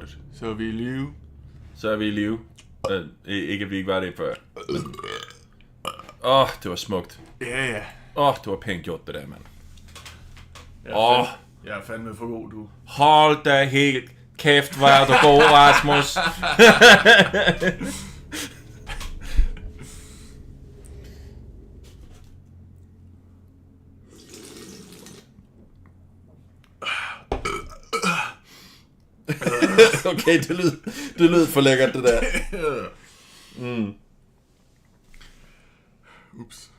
lortet. Så er vi i live. Så er vi i live. Ikke at vi ikke var det før. Det var smukt. Ja, ja. Det var pænt gjort det der, mand. Jeg er fandme for god, du. Hold da helt kæft, hvor er du god, Rasmus. Okay, det lød for lækkert, det der. Ups.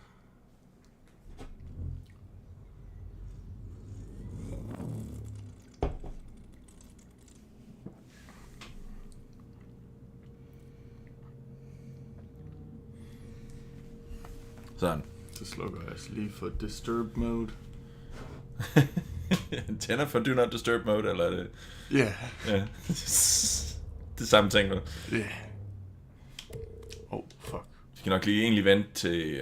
Sådan. Så slukker jeg lige for disturb mode. Tænder for do not disturb mode, eller er det... Ja. Ja. Det samme ting nu. Ja. Fuck. Vi skal nok lige egentlig vente til...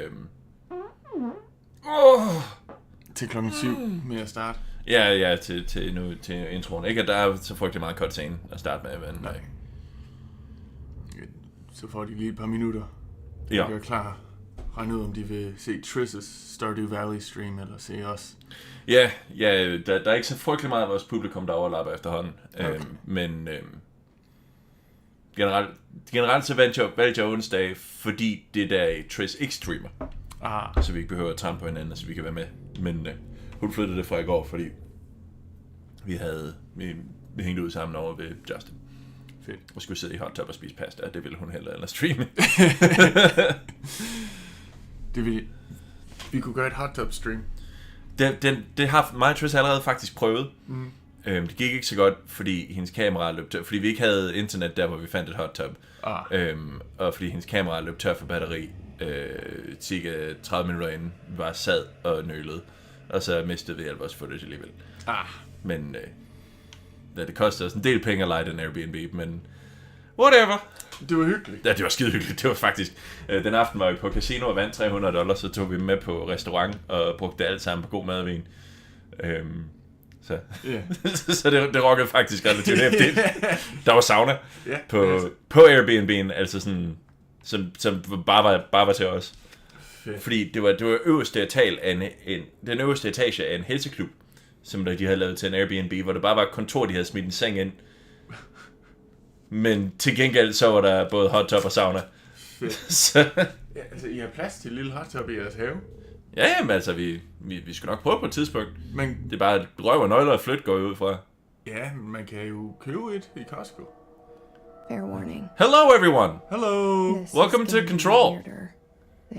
Til klokken 7 med at starte. Ja, til introen. Ikke at der er så frygtelig meget cutscene at starte med, men... Nej. Så får de lige et par minutter. Ja. Jeg er klar. Regn ud, om de vil se Triss' Stardew Valley stream, eller se os. Ja, der er ikke så frygtelig meget af vores publikum, der overlapper efterhånden. Okay. Men generelt så valgte jeg onsdag, fordi det der Triss ikke streamer. Så vi ikke behøver at trampe på hinanden, så vi kan være med. Men hun flyttede det fra i går, fordi vi hængte ud sammen over ved Justin. Fedt. Og skulle sidde i hot tub og spise pasta, det ville hun heller streame. Vi kunne gøre et hot tub stream. Det har mig og Triss allerede faktisk prøvet. Det gik ikke så godt, fordi hendes kamera løb tør, fordi vi ikke havde internet der, hvor vi fandt et hot tub. Og fordi hendes kamera løb tør for batteri cirka 30 minutter inden vi bare sad og nølede. Og så mistede vi alt vores footage alligevel. Men det kostede os en del penge at lege den Airbnb, men whatever. Det var hyggeligt. Ja, det var skide hyggeligt. Det var faktisk... den aften var vi på casino og vandt $300, så tog vi med på restaurant og brugte det alt sammen på god mad og vin. Så det rockede faktisk relativt hæftigt. Der var sauna på Airbnb'en, altså sådan, som bare var til os. Fedt. Fordi det var øverste den øverste etage af en helseklub, som de havde lavet til en Airbnb, hvor det bare var et kontor, de havde smidt en seng ind. Men til gengæld så var der både hot tub og sauna. Så. Ja, altså, I har plads til et lille hot tub i jeres have? Ja, men altså, vi skal nok prøve på et tidspunkt. Men det er bare røv og nøgler og flyt går ud fra. Ja, man kan jo købe et i Costco. Fair warning. Hello, everyone. Hello. Welcome to Control.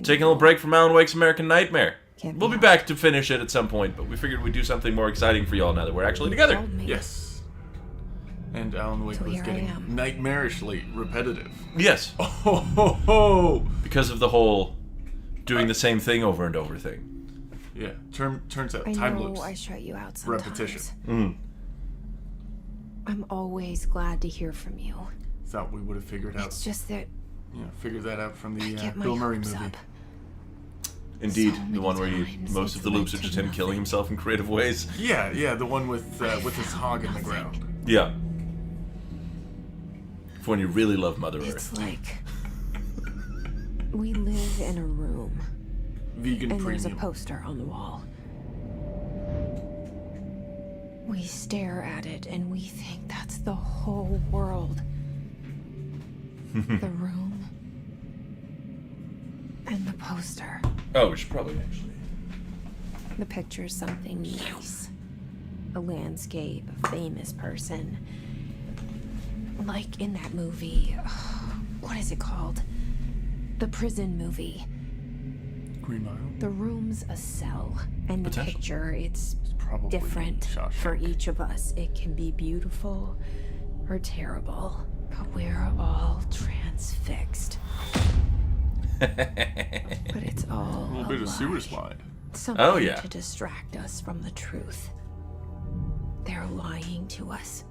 Taking a little break from Alan Wake's American Nightmare. We'll be back to finish it at some point, but we figured we'd do something more exciting for y'all now that we're actually together. Yes. And Alan Wake was getting nightmarishly repetitive. Yes. Because of the whole doing the same thing over and over thing. Yeah, turns out time loops. I shut you out sometimes. Repetition. I'm always glad to hear from you. Thought we would have figured out. It's just that... figured that out from the Bill Murray movie. Up. Indeed, the one where most of the loops are just him killing himself in creative ways. Yeah, the one with his hog in the ground. Yeah. For when you really love Mother Earth. It's like we live in a room. Vegan and premium. There's a poster on the wall. We stare at it and we think that's the whole world. The room and the poster. Oh, we should probably actually. The picture's something nice. A landscape, a famous person. Like in that movie, what is it called? The prison movie. Green Mile? The room's a cell, and the picture, it's probably different Shawshank. for each of us. It can be beautiful or terrible, but we're all transfixed. But it's all a little bit of sewer slide. Something to distract us from the truth. They're lying to us.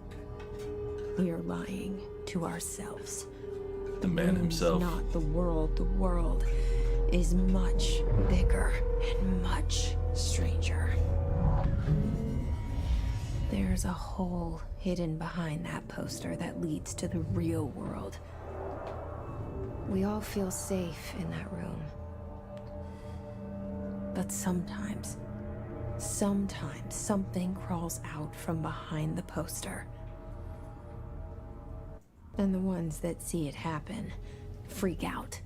We are lying to ourselves. The man himself. Not the world. The world is much bigger and much stranger. There There's a hole hidden behind that poster that leads to the real world. We all feel safe in that room. But sometimes something crawls out from behind the poster. And the ones that see it happen freak out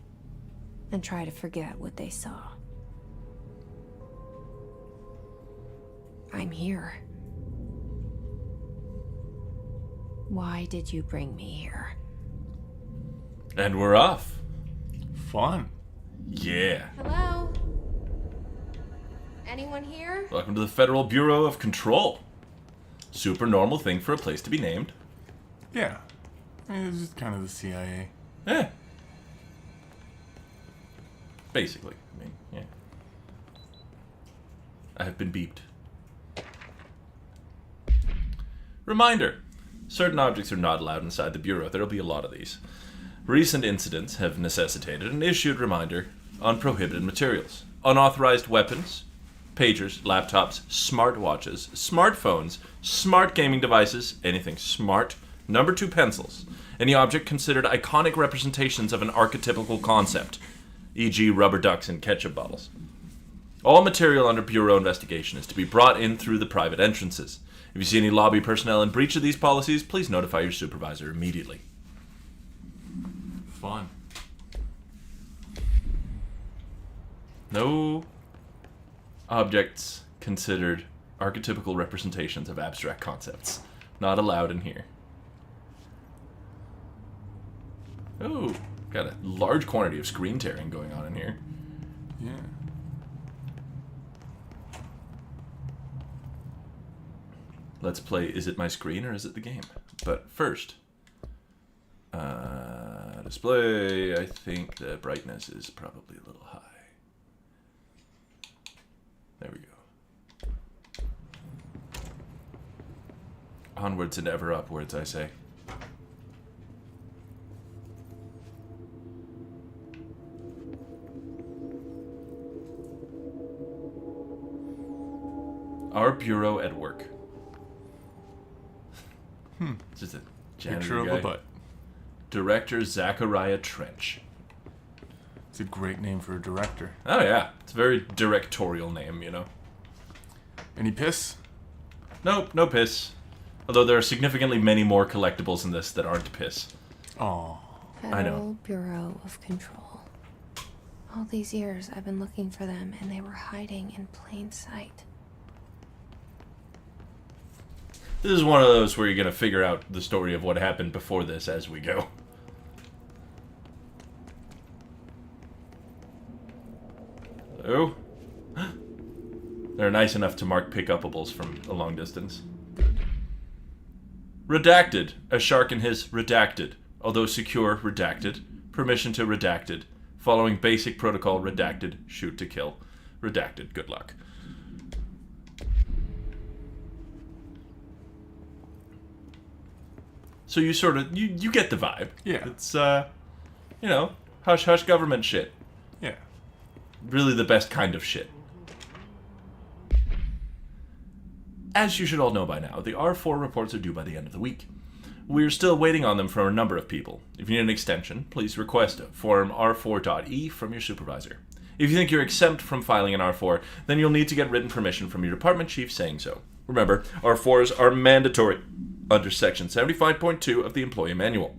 and try to forget what they saw. I'm here. Why did you bring me here? And we're off. Fun. Yeah. Hello? Anyone here? Welcome to the Federal Bureau of Control. Super normal thing for a place to be named. Yeah. It's just kind of the CIA. Eh. Basically. I mean, yeah. I have been beeped. Reminder. Certain objects are not allowed inside the Bureau. There'll be a lot of these. Recent incidents have necessitated an issued reminder on prohibited materials. Unauthorized weapons, pagers, laptops, smartwatches, smartphones, smart gaming devices, anything smart. Number 2, pencils. Any object considered iconic representations of an archetypical concept, e.g. rubber ducks and ketchup bottles. All material under Bureau investigation is to be brought in through the private entrances. If you see any lobby personnel in breach of these policies, please notify your supervisor immediately. Fun. No objects considered archetypical representations of abstract concepts. Not allowed in here. Oh, got a large quantity of screen tearing going on in here. Yeah. Let's play Is It My Screen or Is It the Game? But first, display, I think the brightness is probably a little high. There we go. Onwards and ever upwards, I say. Our Bureau at Work. Just a Picture of guy. a butt. Director Zachariah Trench. It's a great name for a director. Oh yeah, it's a very directorial name, you know. Any piss? Nope, no piss. Although there are significantly many more collectibles in this that aren't piss. Oh. I know. Federal Bureau of Control. All these years I've been looking for them and they were hiding in plain sight. This is one of those where you're going to figure out the story of what happened before this as we go. Hello? They're nice enough to mark pick-upables from a long distance. Redacted. A shark and his redacted. Although secure, redacted. Permission to redacted. Following basic protocol, redacted. Shoot to kill. Redacted. Good luck. So you sort of, you get the vibe. Yeah. It's, you know, hush-hush government shit. Yeah. Really the best kind of shit. As you should all know by now, the R4 reports are due by the end of the week. We're still waiting on them from a number of people. If you need an extension, please request Form R4.E from your supervisor. If you think you're exempt from filing an R4, then you'll need to get written permission from your department chief saying so. Remember, R4s are mandatory under Section 75.2 of the Employee Manual.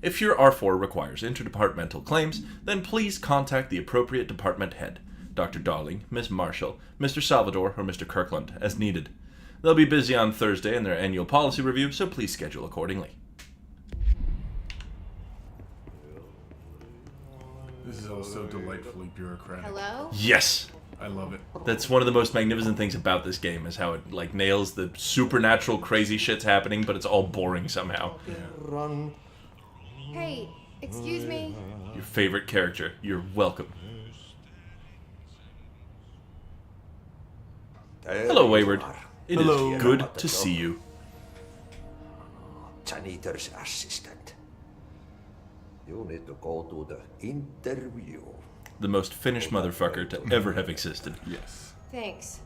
If your R4 requires interdepartmental claims, then please contact the appropriate department head, Dr. Darling, Ms. Marshall, Mr. Salvador, or Mr. Kirkland, as needed. They'll be busy on Thursday in their annual policy review, so please schedule accordingly. This is also delightfully bureaucratic. Hello? Yes! I love it. That's one of the most magnificent things about this game, is how it, like, nails the supernatural crazy shit's happening, but it's all boring somehow. Yeah. Hey, excuse me? Your favorite character. You're welcome. Hello, Wayward. It is good to see you. Janitor's assistant. You need to go to the interview. The most Finnish motherfucker to ever have existed. Yes. Thanks.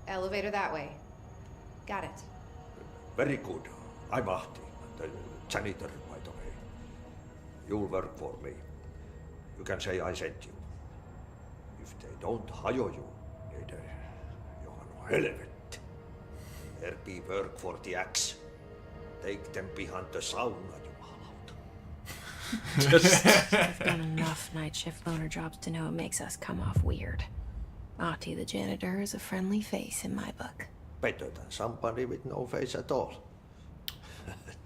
Elevator that way. Got it. Very good. I'm Ahti, the janitor, by the way. You'll work for me. You can say I sent you. If they don't hire you, neither Johan helvet. There be work for the axe. Take them behind the sauna, I've done enough night shift loner jobs to know it makes us come off weird. Ahti the janitor is a friendly face in my book. Better than somebody with no face at all.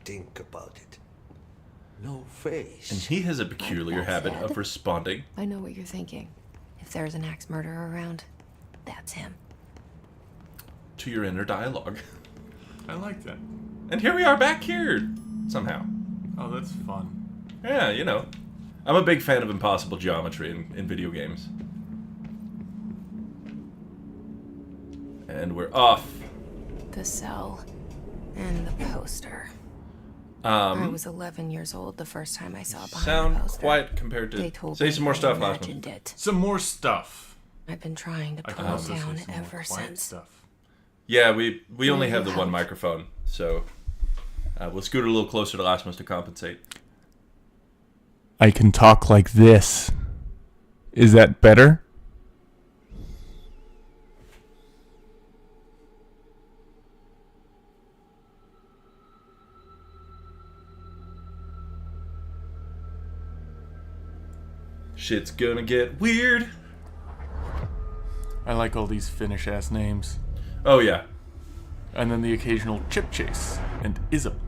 Think about it. No face. And he has a peculiar habit of responding. I know what you're thinking. If there's an axe murderer around, that's him. To your inner dialogue. I like that. And here we are back here, somehow. Oh, that's fun. Yeah, you know. I'm a big fan of impossible geometry in video games. And we're off. The cell and the poster. I was 11 years old the first time I saw behind Sound the poster. quiet compared They to... told Say me some more I stuff, last one. imagined it. Some more stuff. I've been trying to I pull can it also say down some more ever quiet since. stuff. Yeah, we only have the help. one microphone, so... we'll scoot a little closer to Lasmus to compensate. I can talk like this. Is that better? Shit's gonna get weird. I like all these Finnish-ass names. Oh, yeah. And then the occasional Chip Chase and Ism.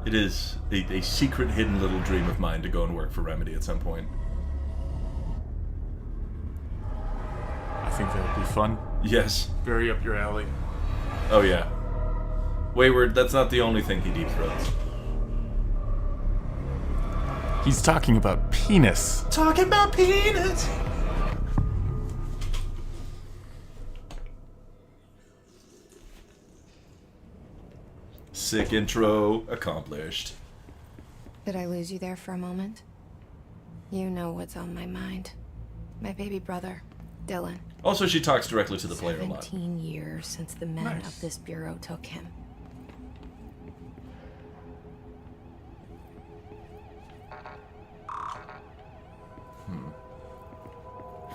It is a secret hidden little dream of mine to go and work for Remedy at some point. I think that would be fun. Yes. Very up your alley. Oh, yeah. Wayward, that's not the only thing he deep throats. He's talking about penis. Talking about peanuts! Sick intro accomplished. Did I lose you there for a moment? You know what's on my mind. My baby brother, Dylan. Also, she talks directly to the player a lot. 17 years since the men Nice. of this bureau took him.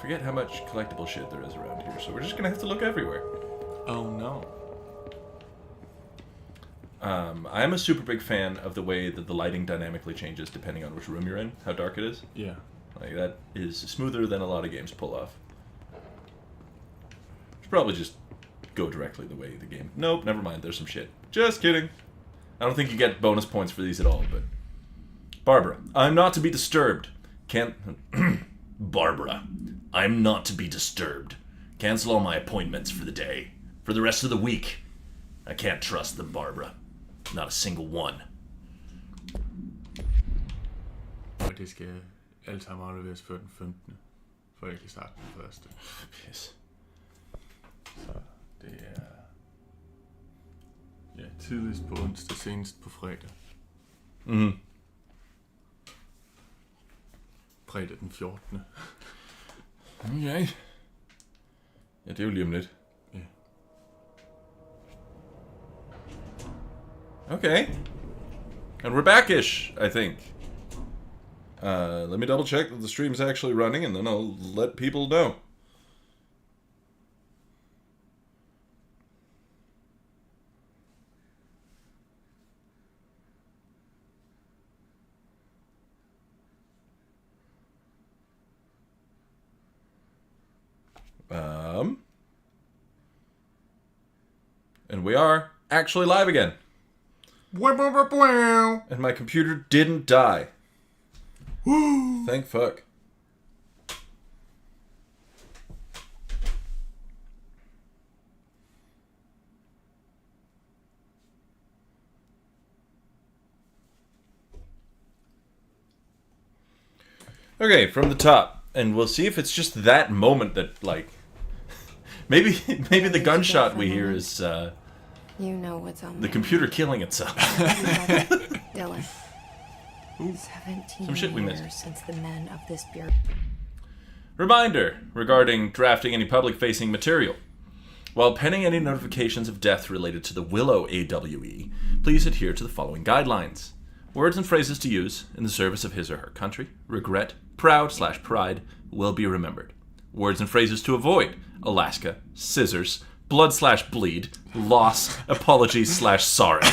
Forget how much collectible shit there is around here, so we're just gonna have to look everywhere. Oh no. I am a super big fan of the way that the lighting dynamically changes depending on which room you're in, how dark it is. Yeah. Like, that is smoother than a lot of games pull off. Should probably just go directly the way the game... Nope, never mind, there's some shit. Just kidding. I don't think you get bonus points for these at all, but... Barbara, I'm not to be disturbed. Can't... Barbara, I'm not to be disturbed. Cancel all my appointments for the day. For the rest of the week. I can't trust them, Barbara. Not a single one. Og det skal alt sammen afleveres før den 15. For jeg kan starte den første. Pis. Så det er... Ja, tidligst på onsdag, senest på fredag. Mhm. Fredag den 14. Okay. Ja, det er jo lige om lidt. Ja. Okay. And we're back-ish, I think. Let me double check that the stream's actually running, and then I'll let people know. And we are actually live again. And my computer didn't die. Woo! Thank fuck. Okay, from the top, and we'll see if it's just that moment that, like, maybe the gunshot we hear is You know what's on the my computer killing itself. Dylan. 17 Some shit we years missed. since the men of this bureau. Reminder regarding drafting any public-facing material. While pending any notifications of death related to the Willow AWE, please adhere to the following guidelines. Words and phrases to use in the service of his or her country, regret, proud/pride, will be remembered. Words and phrases to avoid: Alaska, scissors, blood/bleed, loss, apology/sorry.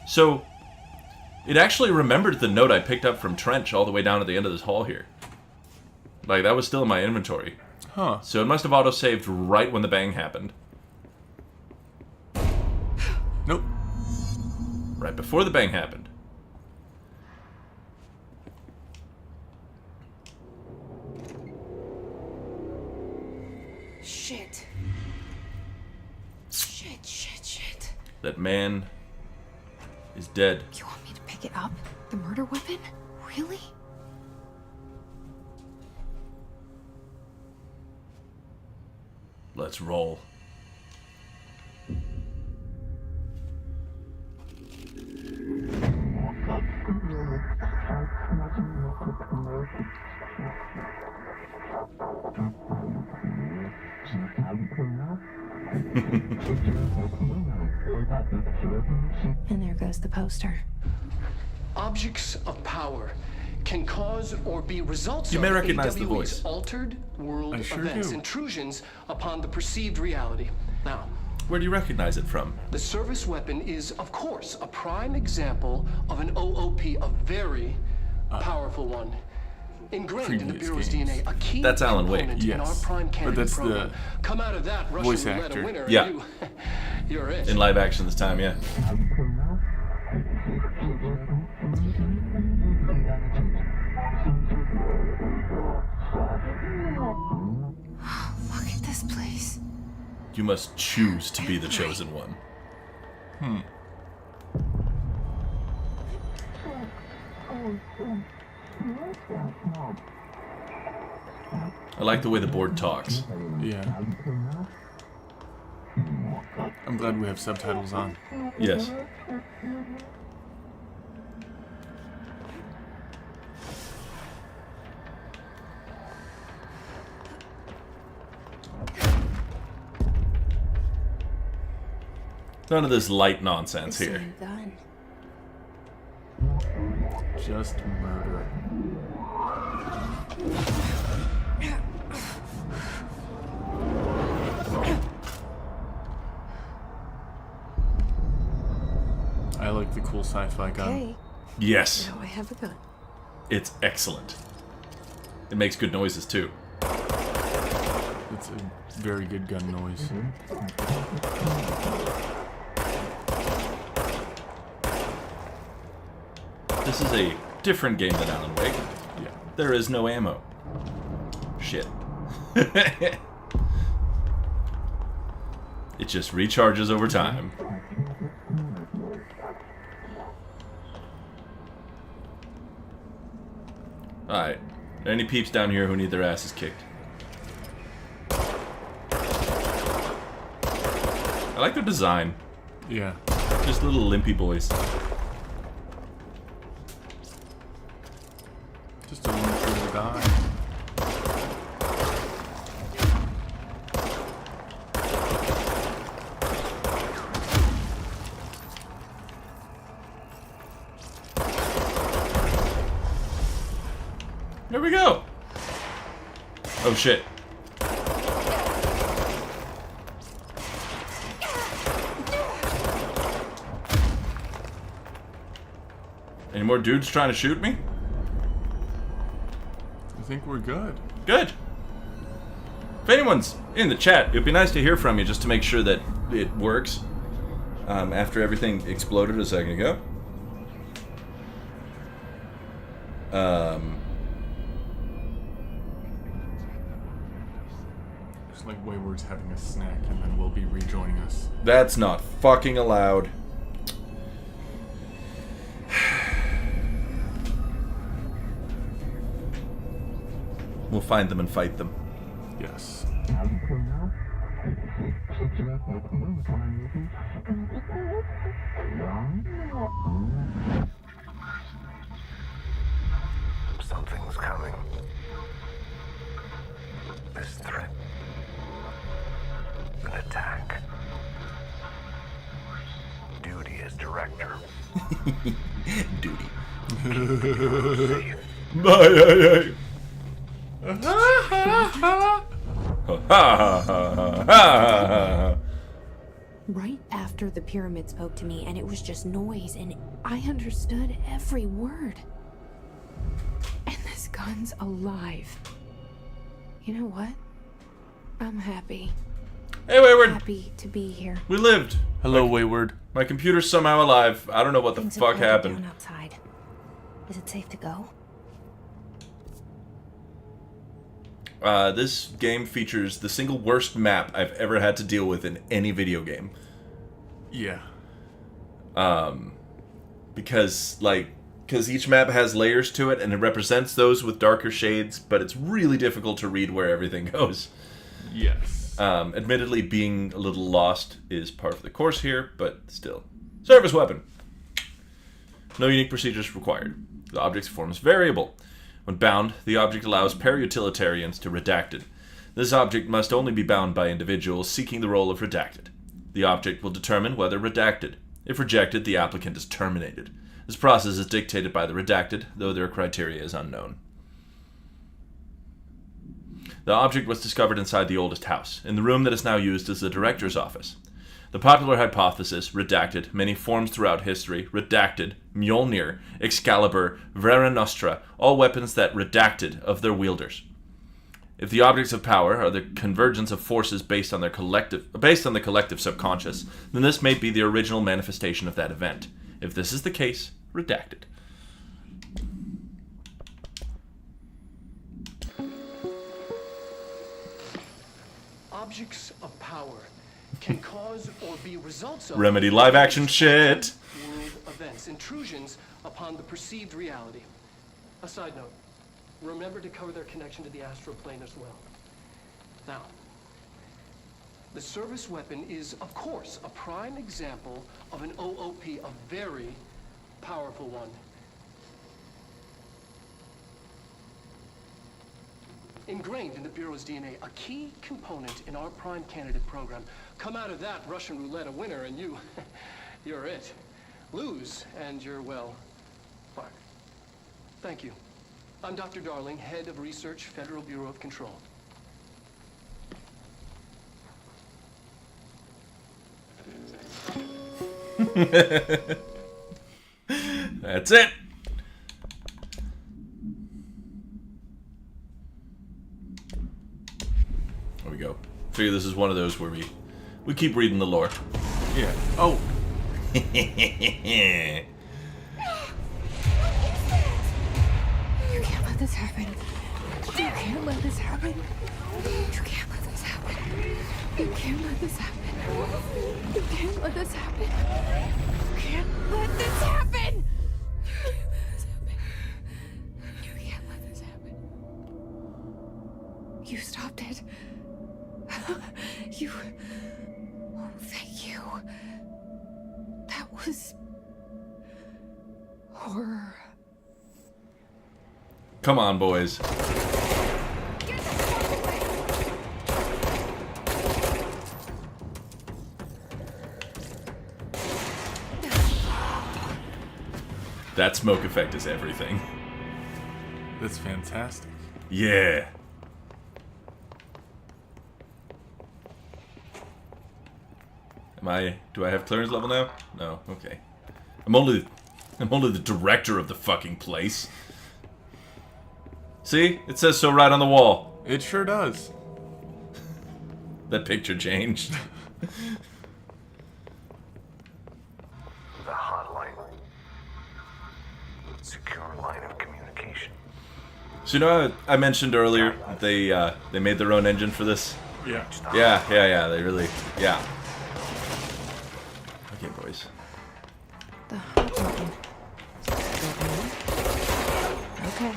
So, it actually remembered the note I picked up from Trench all the way down at the end of this hall here. Like, that was still in my inventory. Huh. So it must have auto-saved right when the bang happened. Nope. Right before the bang happened. Shit. Shit. That man is dead. You want me to pick it up? The murder weapon? Really? Let's roll. And there goes the poster. Objects of power can cause or be results You may of recognize the AWE's voice. altered world I sure events, do. intrusions upon the perceived reality. Now, Where do you recognize it from? the service weapon is, of course, a prime example of an OOP, a very powerful one. Ingrained in the previous Bureau's games. DNA, a key That's Alan Wake. component in our Yes, prime but candidate that's the program. Come out of that Russian voice roulette actor. a winner, Yeah. and you're it. In live action this time, yeah. Look at this place. You must choose to be the chosen one. I like the way the board talks. Yeah. I'm glad we have subtitles on. Yes. None of this light nonsense The here. same gun. Just murder. I like the cool sci-fi gun. Okay, Yes, now I have a gun. it's excellent. It makes good noises too. It's a very good gun noise. This is a different game than Alan Wake. Yeah. There is no ammo. Shit. It just recharges over time. Alright. Are there any peeps down here who need their asses kicked? I like their design. Yeah. Just little limpy boys. Just a little guy. There we go. Oh shit. Any more dudes trying to shoot me? I think we're good. Good. If anyone's in the chat, it'd be nice to hear from you just to make sure that it works. After everything exploded a second ago. It's like Wayward's having a snack and then will be rejoining us. That's not fucking allowed. We'll find them and fight them. Yes. Something's coming. this threat. An attack. Duty as director. Duty. Safe. Right after the pyramid spoke to me, and it was just noise, and I understood every word. And this gun's alive. You know what? I'm happy. Hey, Wayward. Happy to be here. We lived. Hello, Wayward. My computer's somehow alive. I don't know what the Things have fuck quieted happened. down outside. Is it safe to go? This game features the single worst map I've ever had to deal with in any video game. Yeah. Because each map has layers to it, and it represents those with darker shades, but it's really difficult to read where everything goes. Yes. Admittedly, being a little lost is part of the course here, but still. Service weapon. No unique procedures required. The object's form is variable. When bound, the object allows para-utilitarians to redacted. This object must only be bound by individuals seeking the role of redacted. The object will determine whether redacted. If rejected, the applicant is terminated. This process is dictated by the redacted, though their criteria is unknown. The object was discovered inside the oldest house, in the room that is now used as the director's office. The popular hypothesis, redacted, many forms throughout history, redacted, Mjolnir, Excalibur, Vera Nostra, all weapons that redacted of their wielders. If the objects of power are the convergence of forces based on the collective subconscious, then this may be the original manifestation of that event. If this is the case, redacted. Objects of power can cause or be results of Remedy live action shit. world events, intrusions upon the perceived reality. A side note, remember to cover their connection to the astral plane as well. Now, the service weapon is, of course, a prime example of an OOP, a very powerful one. Ingrained in the Bureau's DNA, a key component in our prime candidate program. Come out of that Russian roulette a winner and you're it. Lose and you're, well, fuck. Thank you. I'm Dr. Darling, head of research, Federal Bureau of Control. That's it. There we go. Figure this is one of those where we keep reading the lore. Yeah. Oh. You can't let this happen. You can't let this happen. You can't let this happen. You can't let this happen. You can't let this happen. You can't let this happen. You can't let this happen. You stopped it. You. Oh, thank you. That was horror. Come on, boys. That smoke effect is everything. That's fantastic. Yeah. Do I have clearance level now? No, okay. I'm only the director of the fucking place. See? It says so right on the wall. It sure does. That picture changed. The hotline. Secure line of communication. So you know I mentioned earlier that they made their own engine for this? Yeah. Yeah, they really, yeah. Okay, boys. The hot button. Okay.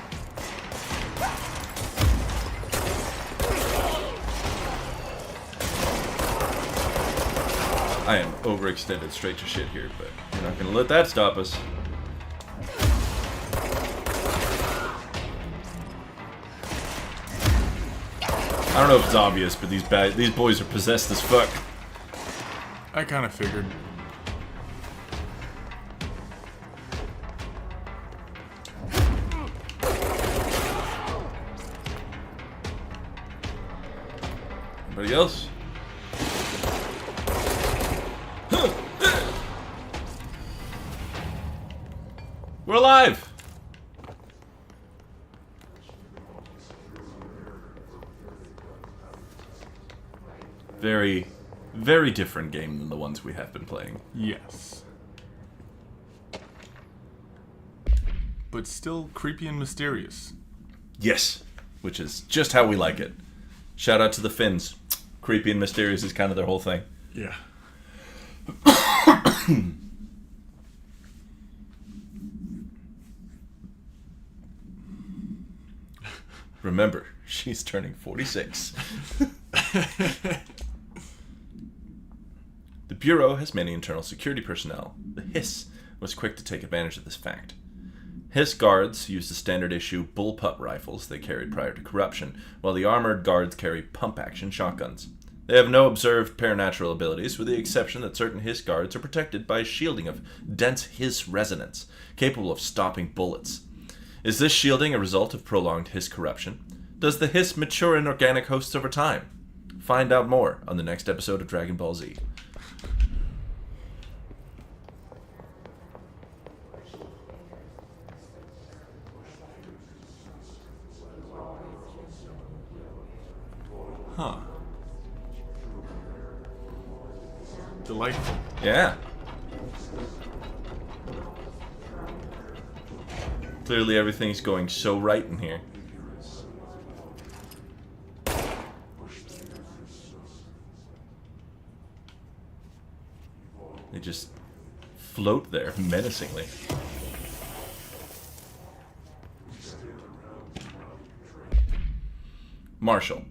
I am overextended straight to shit here, but we're not gonna let that stop us. I don't know if it's obvious, but these boys are possessed as fuck. I kind of figured. Anybody else? We're alive! Very, very different game than the ones we have been playing. Yes. But still creepy and mysterious. Yes, which is just how we like it. Shout out to the Finns. Creepy and mysterious is kind of their whole thing. Yeah. Remember, she's turning 46. The Bureau has many internal security personnel. The Hiss was quick to take advantage of this fact. Hiss guards use the standard issue bullpup rifles they carried prior to corruption, while the armored guards carry pump-action shotguns. They have no observed paranatural abilities, with the exception that certain Hiss guards are protected by a shielding of dense Hiss resonance, capable of stopping bullets. Is this shielding a result of prolonged Hiss corruption? Does the Hiss mature in organic hosts over time? Find out more on the next episode of Dragon Ball Z. Huh. Delightful. Yeah. Clearly everything's going so right in here. They just float there menacingly. Marshall.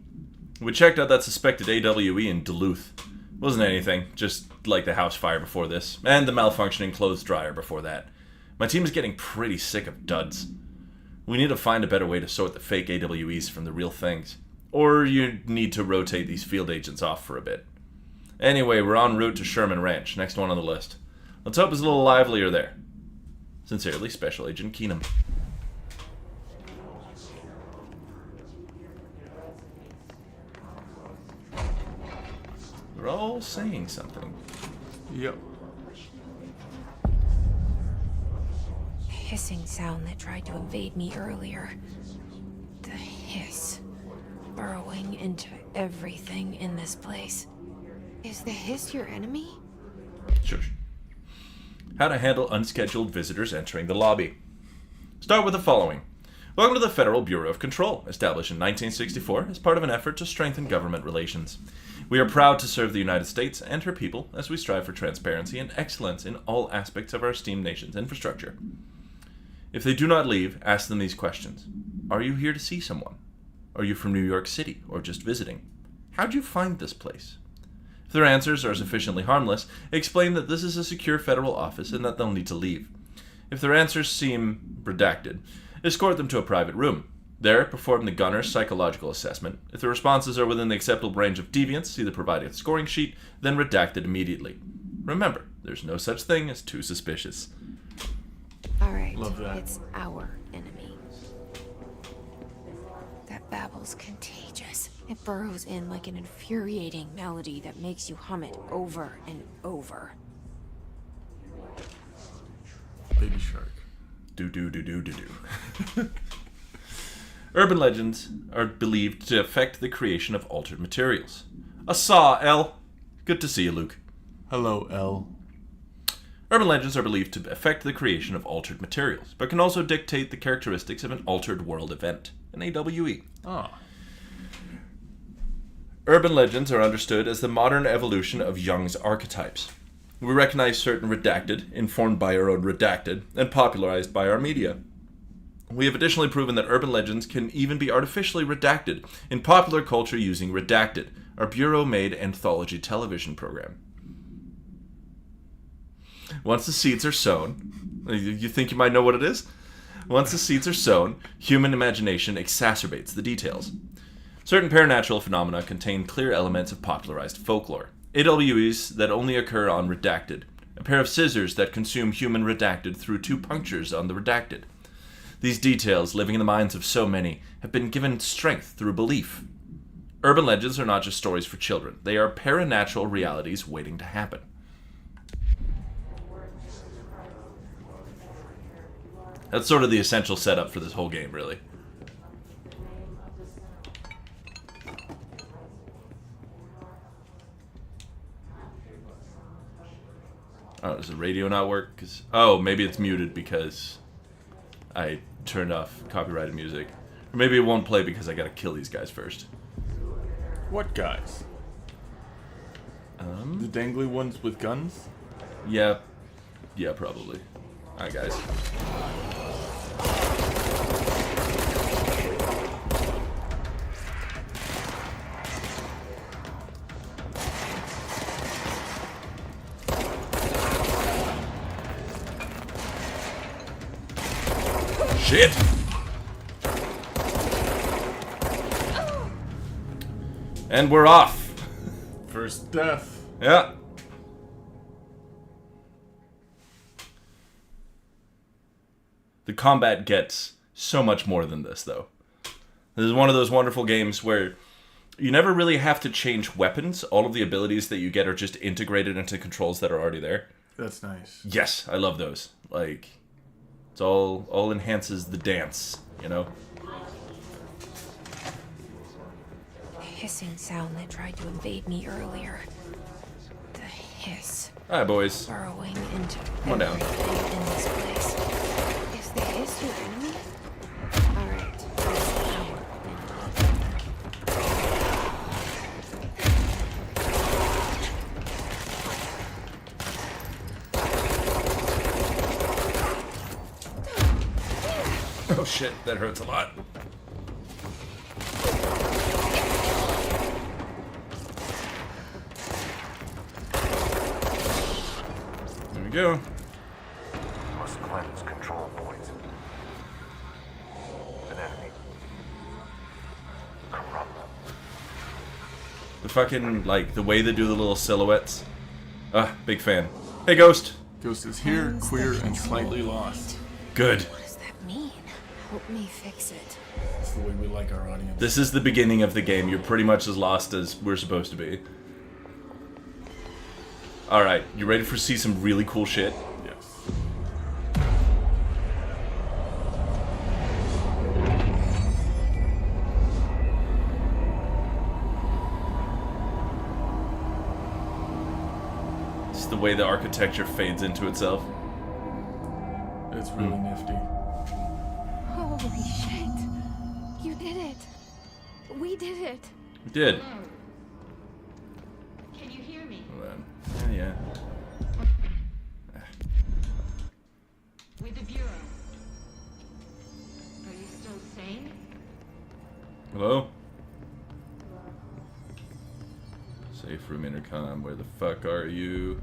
We checked out that suspected AWE in Duluth. Wasn't anything, just like the house fire before this, and the malfunctioning clothes dryer before that. My team is getting pretty sick of duds. We need to find a better way to sort the fake AWEs from the real things. Or you need to rotate these field agents off for a bit. Anyway, we're en route to Sherman Ranch, next one on the list. Let's hope it's a little livelier there. Sincerely, Special Agent Keenum. We're all saying something. Yep. Hissing sound that tried to invade me earlier. The hiss. Burrowing into everything in this place. Is the hiss your enemy? Shush. How to handle unscheduled visitors entering the lobby. Start with the following. Welcome to the Federal Bureau of Control, established in 1964 as part of an effort to strengthen government relations. We are proud to serve the United States and her people as we strive for transparency and excellence in all aspects of our esteemed nation's infrastructure. If they do not leave, ask them these questions. Are you here to see someone? Are you from New York City or just visiting? How'd you find this place? If their answers are sufficiently harmless, explain that this is a secure federal office and that they'll need to leave. If their answers seem redacted, escort them to a private room. There, perform the gunner's psychological assessment. If the responses are within the acceptable range of deviance, see the provided scoring sheet, then redact it immediately. Remember, there's no such thing as too suspicious. Alright, Love that. it's our enemy. That babble's contagious. It burrows in like an infuriating melody that makes you hum it over and over. Baby Shark. Do. Urban legends are believed to affect the creation of altered materials. A saw, L. Good to see you, Luke. Hello, L. Urban legends are believed to affect the creation of altered materials, but can also dictate the characteristics of an altered world event, an AWE. Ah. Urban legends are understood as the modern evolution of Jung's archetypes. We recognize certain redacted, informed by our own redacted, and popularized by our media. We have additionally proven that urban legends can even be artificially redacted in popular culture using Redacted, our Bureau-made anthology television program. Once the seeds are sown, you think you might know what it is? Once the seeds are sown, human imagination exacerbates the details. Certain paranatural phenomena contain clear elements of popularized folklore. AWEs that only occur on Redacted. A pair of scissors that consume human Redacted through 2 punctures on the Redacted. These details, living in the minds of so many, have been given strength through belief. Urban legends are not just stories for children. They are paranatural realities waiting to happen. That's sort of the essential setup for this whole game, really. Oh, does the radio not work? Oh, maybe it's muted because I turned off copyrighted music. Or maybe it won't play because I gotta kill these guys first. What guys? The dangly ones with guns? Yeah. Yeah, probably. Alright, guys. Shit! And we're off. First death. Yeah. The combat gets so much more than this, though. This is one of those wonderful games where you never really have to change weapons. All of the abilities that you get are just integrated into controls that are already there. That's nice. Yes, I love those. Like, it's all enhances the dance, you know? The hissing sound that tried to invade me earlier. The hiss All right, boys. burrowing into Come on down. everything in this place. Is the hiss your enemy? Alright. Oh shit, that hurts a lot. There we go. Must cleanse control points. An enemy. Corrupt. The fucking, like, the way they do the little silhouettes. Big fan. Hey, Ghost. Ghost is here, queer, and slightly lost. Good. What does that mean? Help me fix it. That's the way we like our audience. This is the beginning of the game. You're pretty much as lost as we're supposed to be. Alright, you ready for see some really cool shit? Yes. It's the way the architecture fades into itself. It's really nifty. Holy shit. You did it. We did it. We did. Can you hear me? Hold on. Yeah. With the Bureau. Are you still sane? Hello? Safe room intercom, where the fuck are you?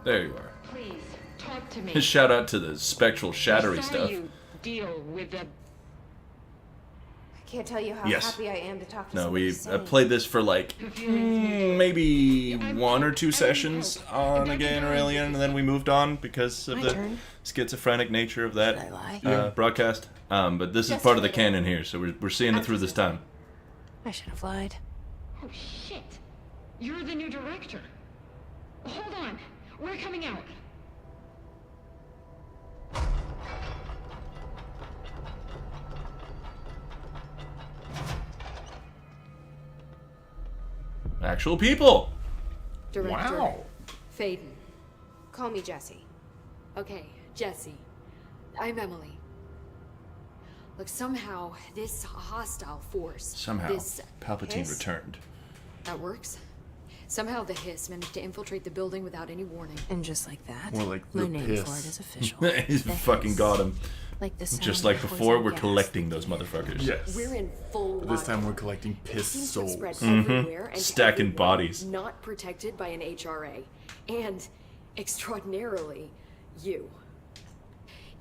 There you are. Please, talk to me. Shout out to the spectral shattery I saw stuff. you deal with the... I can't tell you how Yes. happy I am to talk to No, somebody we sane. played this for like the feelings maybe I'm 1 or fine. 2 I'm sessions fine. on I'm Again or fine. Alien, and then we moved on because of My the turn. schizophrenic nature of Should I that lie? broadcast. But this is Just part of a the little. canon here, so we're seeing it through this time. I should have lied. Oh, shit. You're the new director. Hold on. We're coming out. Actual people! Director Wow. Faden. Call me Jesse. Okay, Jesse. I'm Emily. Look, somehow this hostile force, Somehow, this Palpatine hiss, returned. that works. Somehow the hiss managed to infiltrate the building without any warning. And just like that, More like my the name piss. for it is official. He's The fucking hiss. got him. Like the sound Just of like poison before, we're gas. collecting those motherfuckers. Yes. We're in full But this time lockdown. we're collecting It piss seems to have souls. spread everywhere and to Stacking everyone bodies. Not protected by an HRA. And extraordinarily, you.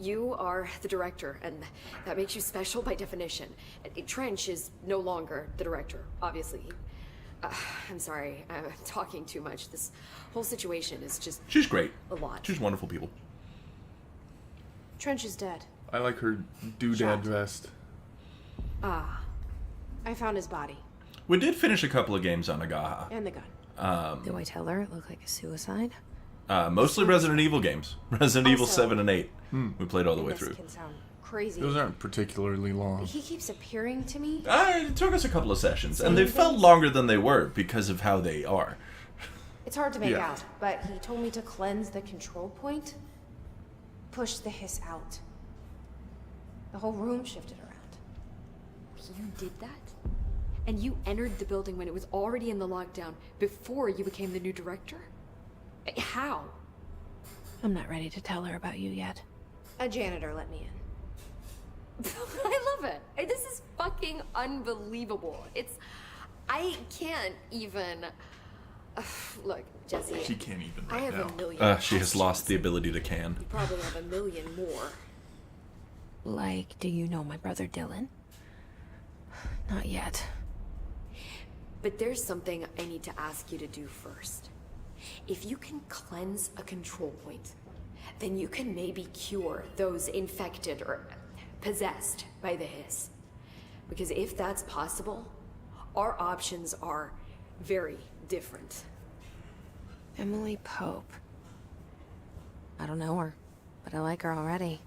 You are the director, and that makes you special by definition. Trench is no longer the director, obviously. I'm sorry, I'm talking too much. This whole situation is just... She's great. A lot. She's wonderful people. Trench is dead. I like her doodad vest. Ah. I found his body. We did finish a couple of games on Nagaha. And the gun. Do I tell her it looked like a suicide? Mostly Resident Evil games. Resident Evil Also- 7 and 8. We played all the way This through. can sound crazy. Those aren't particularly long. He keeps appearing to me. It took us a couple of sessions, and they felt longer than they were because of how they are. It's hard to make Yeah. out, but he told me to cleanse the control point. Push the hiss out. The whole room shifted around. You did that? And you entered the building when it was already in the lockdown, before you became the new director? How? I'm not ready to tell her about you yet. A janitor let me in. I love it. This is fucking unbelievable. I can't even... Look, Jesse. She can't even I right have now. a million She has lost the ability to can. You probably have a million more. Like, do you know my brother Dylan? Not yet. But there's something I need to ask you to do first. If you can cleanse a control point, then you can maybe cure those infected or possessed by the hiss. Because if that's possible, our options are very different. Emily Pope. I don't know her, but I like her already.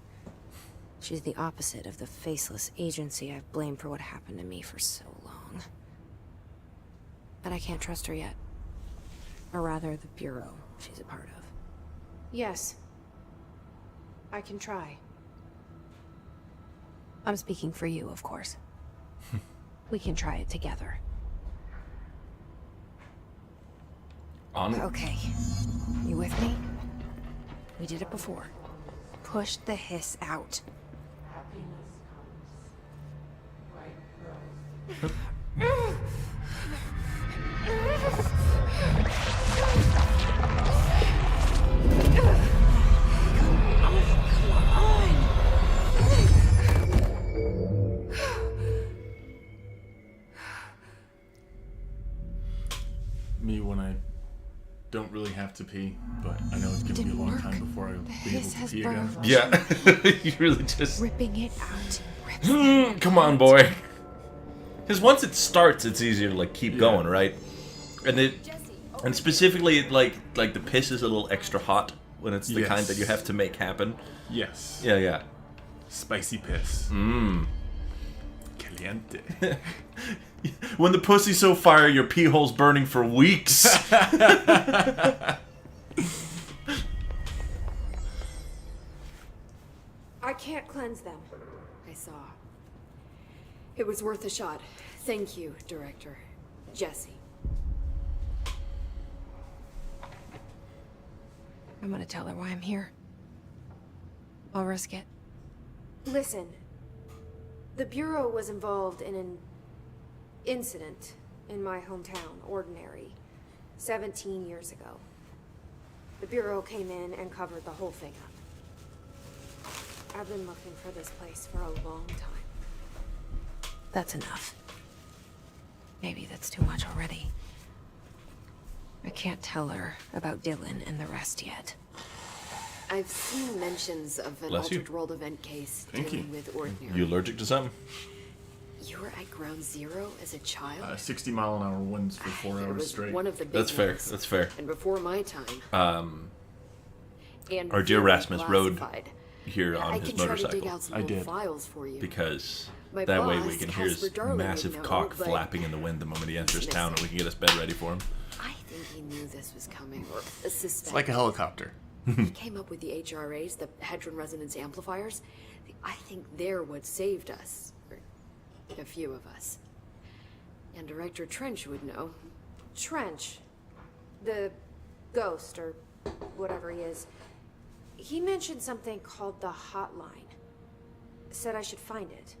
She's the opposite of the faceless agency I've blamed for what happened to me for so long. But I can't trust her yet. Or rather, the Bureau she's a part of. Yes. I can try. I'm speaking for you, of course. We can try it together. Onward. Okay. You with me? We did it before. Push the hiss out. Me when I don't really have to pee, but I know it's gonna be a long time before I'll be able to pee again. Yeah. You really just... Ripping it out. Come on, boy. Because once it starts, it's easier to, like, keep going, right? And specifically, like the piss is a little extra hot when it's the kind that you have to make happen. Yes. Yeah. Spicy piss. Caliente. When the pussy's so fire, your pee hole's burning for weeks. I can't cleanse them. I saw. It was worth a shot. Thank you, Director. Jesse. I'm gonna tell her why I'm here. I'll risk it. Listen. The Bureau was involved in an incident in my hometown, Ordinary, 17 years ago. The Bureau came in and covered the whole thing up. I've been looking for this place for a long time. That's enough. Maybe that's too much already. I can't tell her about Dylan and the rest yet. I've seen mentions of an Bless you. Altered World event case Thank dealing you. with Ordinary. You allergic to something? You were at Ground Zero as a child? 60 mile an hour winds for 4 It hours was straight. one of the big That's fair. ones. That's fair. And before my time. And Our dear very Rasmus rode classified. here on I his can try to dig motorcycle. out some old files for you. Because My that way boss, we can hear his Casper Darling, massive would know, cock but flapping in the wind the moment he enters he's town, and we can get his bed ready for him. I think he knew this was coming, or a suspect. It's like a helicopter. He came up with the HRAs, the Hedron Resonance Amplifiers. I think they're what saved us. Or a few of us. And Director Trench would know. Trench, the ghost, or whatever he is, he mentioned something called the Hotline. Said I should find it.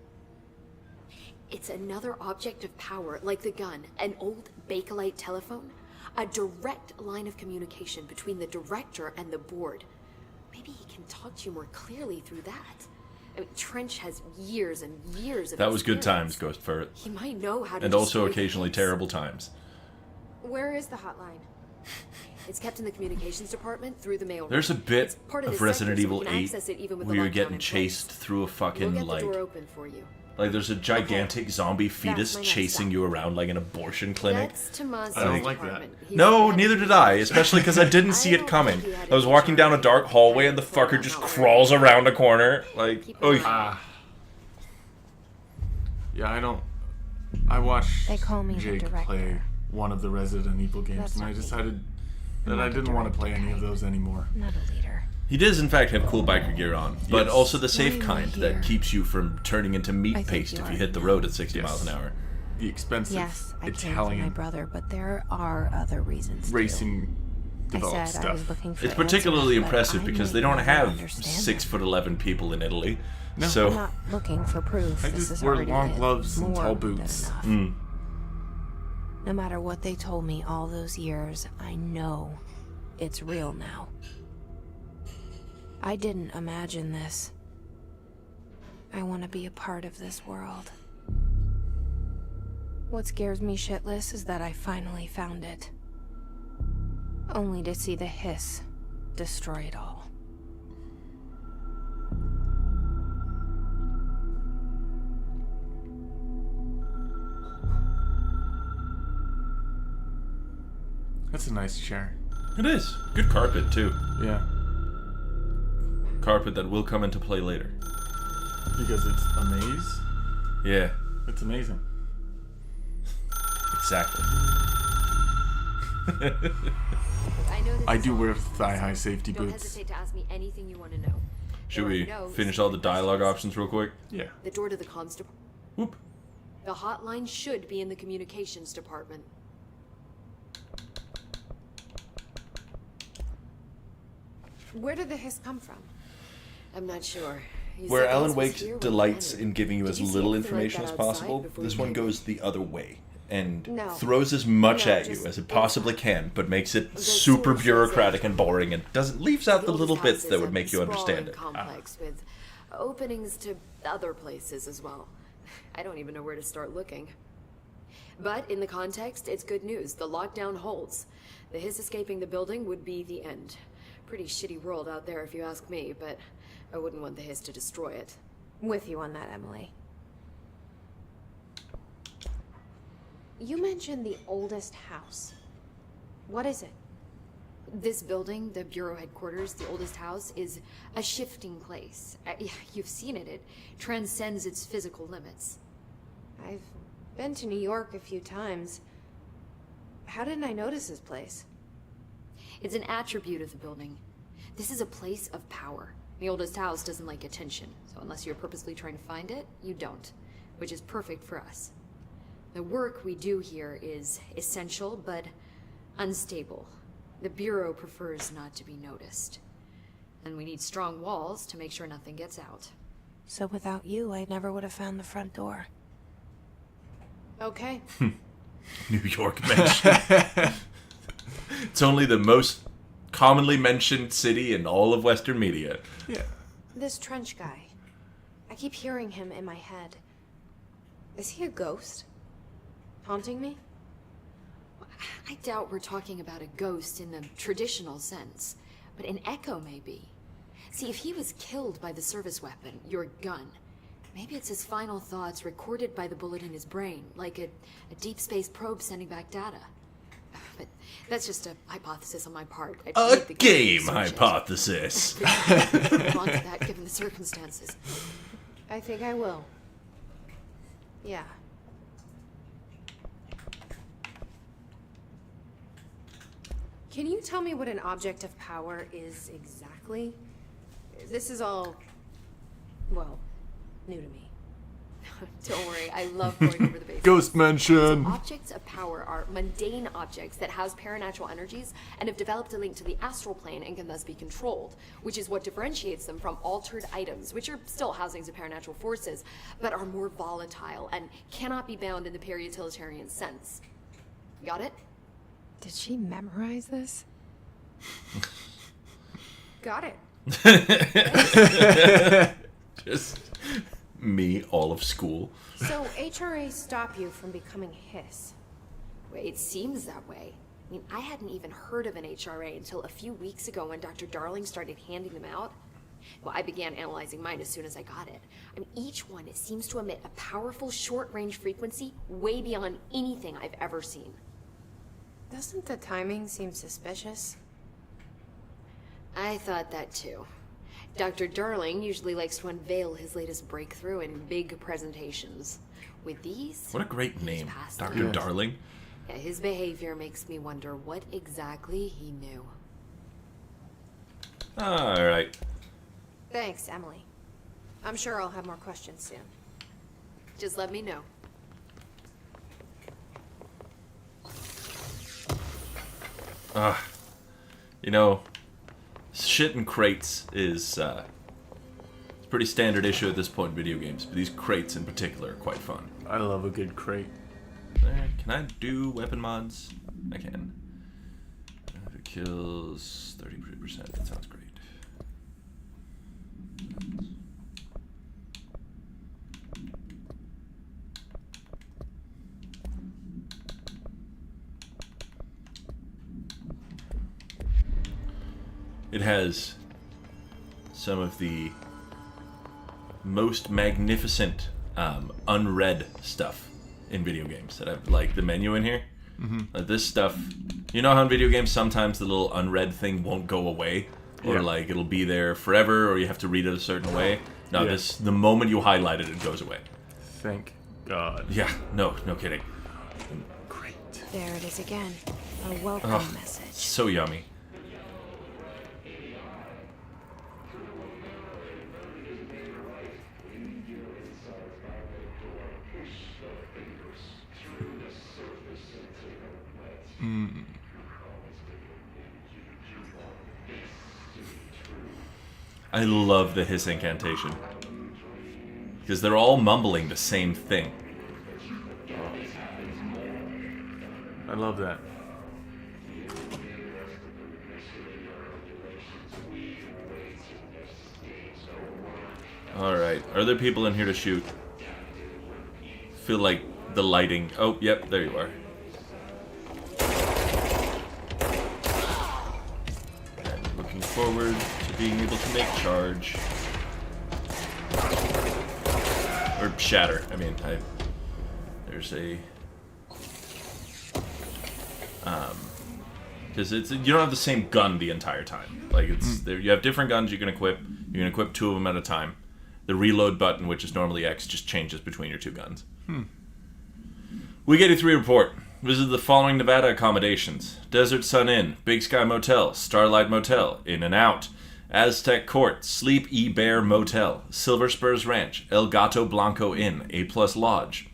It's another object of power, like the gun, an old Bakelite telephone. A direct line of communication between the director and the board. maybe he can talk to you more clearly through that. I mean, Trench has years and years of That was good experience. times, Ghost Ferret. He might know how to And also destroy occasionally things. terrible times. Where is the hotline? It's kept in the communications department through the mail. There's a bit It's part of of the Resident sector, so Evil we can 8 access it even with where the you're lockdown getting in place. chased through a We'll fucking, get the like... door open for you. Like, there's a gigantic zombie fetus my next chasing stop. you around like an abortion clinic. That's Tomas' I don't like department. He's No, the neither head did of I, the especially because I didn't see I it don't coming. think you had I was any walking down a charge. dark hallway and the Try to fucker pull just him out. crawls around a corner. Like, Keep oh, an eye on him. Yeah, I watched They call me the Jake director. play one of the Resident Evil games, That's and I not me. decided that I'm I not the didn't want to play director any of type. those anymore. Not a leader. He does, in fact, have cool biker gear on, but Yes. also the safe Why am I kind here? that keeps you from turning into meat I think paste you if you already hit the know. road at 60 Yes. miles an hour. The expensive Yes, I came for my Italian brother, but there are other reasons too. racing I developed said I was stuff. looking for It's particularly answers, but impressive I because may they don't never have understand 6'11" people in Italy. No. So I'm not looking for proof. I This just is wear already long gloves and more tall than boots. enough. No matter what they told me all those years, I know it's real now. I didn't imagine this. I want to be a part of this world. What scares me shitless is that I finally found it. Only to see the hiss destroy it all. That's a nice chair. it is. Good carpet, too. Yeah, Carpet that will come into play later. because it's a maze. Yeah, It's amazing. exactly. I know this I is do all wear business, thigh-high so safety don't boots. hesitate to ask me anything you want to know. Should There are we no finish all the secret dialogue questions. options real quick? Yeah. The door to the constable. Whoop. The hotline should be in the communications department. Where did the hiss come from? I'm not sure. You Where said the Alan house was Wake here when delights you in giving you Did as you see little anything like information that as outside possible, before this you one came goes the other way and No. throws as much No, at you just as it possibly can, but makes it The super source is bureaucratic it. and boring and doesn't leaves out the oldest little house bits is that would a make you understand sprawling it. complex with openings to other places as well. I don't even know where to start looking. But in the context, it's good news. The lockdown holds. The hiss escaping the building would be the end. Pretty shitty world out there if you ask me, but I wouldn't want the hiss to destroy it. With you on that, Emily. You mentioned the oldest house. What is it? This building, the Bureau headquarters, the oldest house, is a shifting place. You've seen it. It transcends its physical limits. I've been to New York a few times. How didn't I notice this place? It's an attribute of the building. This is a place of power. The oldest house doesn't like attention, so unless you're purposely trying to find it, you don't, which is perfect for us. The work we do here is essential, but unstable. The Bureau prefers not to be noticed. And we need strong walls to make sure nothing gets out. So without you, I never would have found the front door. Okay. New York mention. It's only the most commonly mentioned city in all of Western media. Yeah. This Trench guy. I keep hearing him in my head. Is he a ghost? Haunting me? I doubt we're talking about a ghost in the traditional sense, but an echo maybe. See, if he was killed by the service weapon, your gun, maybe it's his final thoughts recorded by the bullet in his brain, like a deep space probe sending back data. But that's just a hypothesis on my part. I'd A need the game research it. hypothesis. Move on to that, given the circumstances. I think I will. Yeah. Can you tell me what an object of power is exactly? This is all, well, new to me. Don't worry, I love going over the basics. Ghost mention. Objects of power are mundane objects that house paranatural energies and have developed a link to the astral plane and can thus be controlled, which is what differentiates them from altered items, which are still housings of paranatural forces, but are more volatile and cannot be bound in the peri-utilitarian sense. Got it? Did she memorize this? Got it. Just me, all of school. So HRA stop you from becoming Hiss? It seems that way. I mean, I hadn't even heard of an HRA until a few weeks ago when Dr. Darling started handing them out. Well, I began analyzing mine as soon as I got it. I mean, each one seems to emit a powerful short-range frequency way beyond anything I've ever seen. Doesn't the timing seem suspicious? I thought that too. Dr. Darling usually likes to unveil his latest breakthrough in big presentations. With these... What a great name, Dr. Yes. Darling. Yeah, his behavior makes me wonder what exactly he knew. Alright. Thanks, Emily. I'm sure I'll have more questions soon. Just let me know. You know, shit in crates is it's a pretty standard issue at this point in video games, but these crates in particular are quite fun. I love a good crate. Can I do weapon mods? I can. If it kills 30%, that sounds great. It has some of the most magnificent unread stuff in video games that I've, like the menu in here. This stuff, you know how in video games sometimes the little unread thing won't go away, or like it'll be there forever, or you have to read it a certain way. No, this, the moment you highlight it, it goes away. Thank God. Yeah, no kidding. Great. There it is again. A welcome message. So yummy. I love the hiss incantation. Because they're all mumbling the same thing. I love that. Alright, are there people in here to shoot? Feel like the lighting... Oh, yep, there you are. And looking forward to being able to make charge. Or shatter, I mean, there's a... Because you don't have the same gun the entire time. Like, it's you have different guns you can equip. You can equip 2 of them at a time. The reload button, which is normally X, just changes between your 2 guns. Week 83 report. Visit the following Nevada accommodations: Desert Sun Inn, Big Sky Motel, Starlight Motel, In and Out, Aztec Court, Sleep E Bear Motel, Silver Spurs Ranch, El Gato Blanco Inn, A+ Lodge.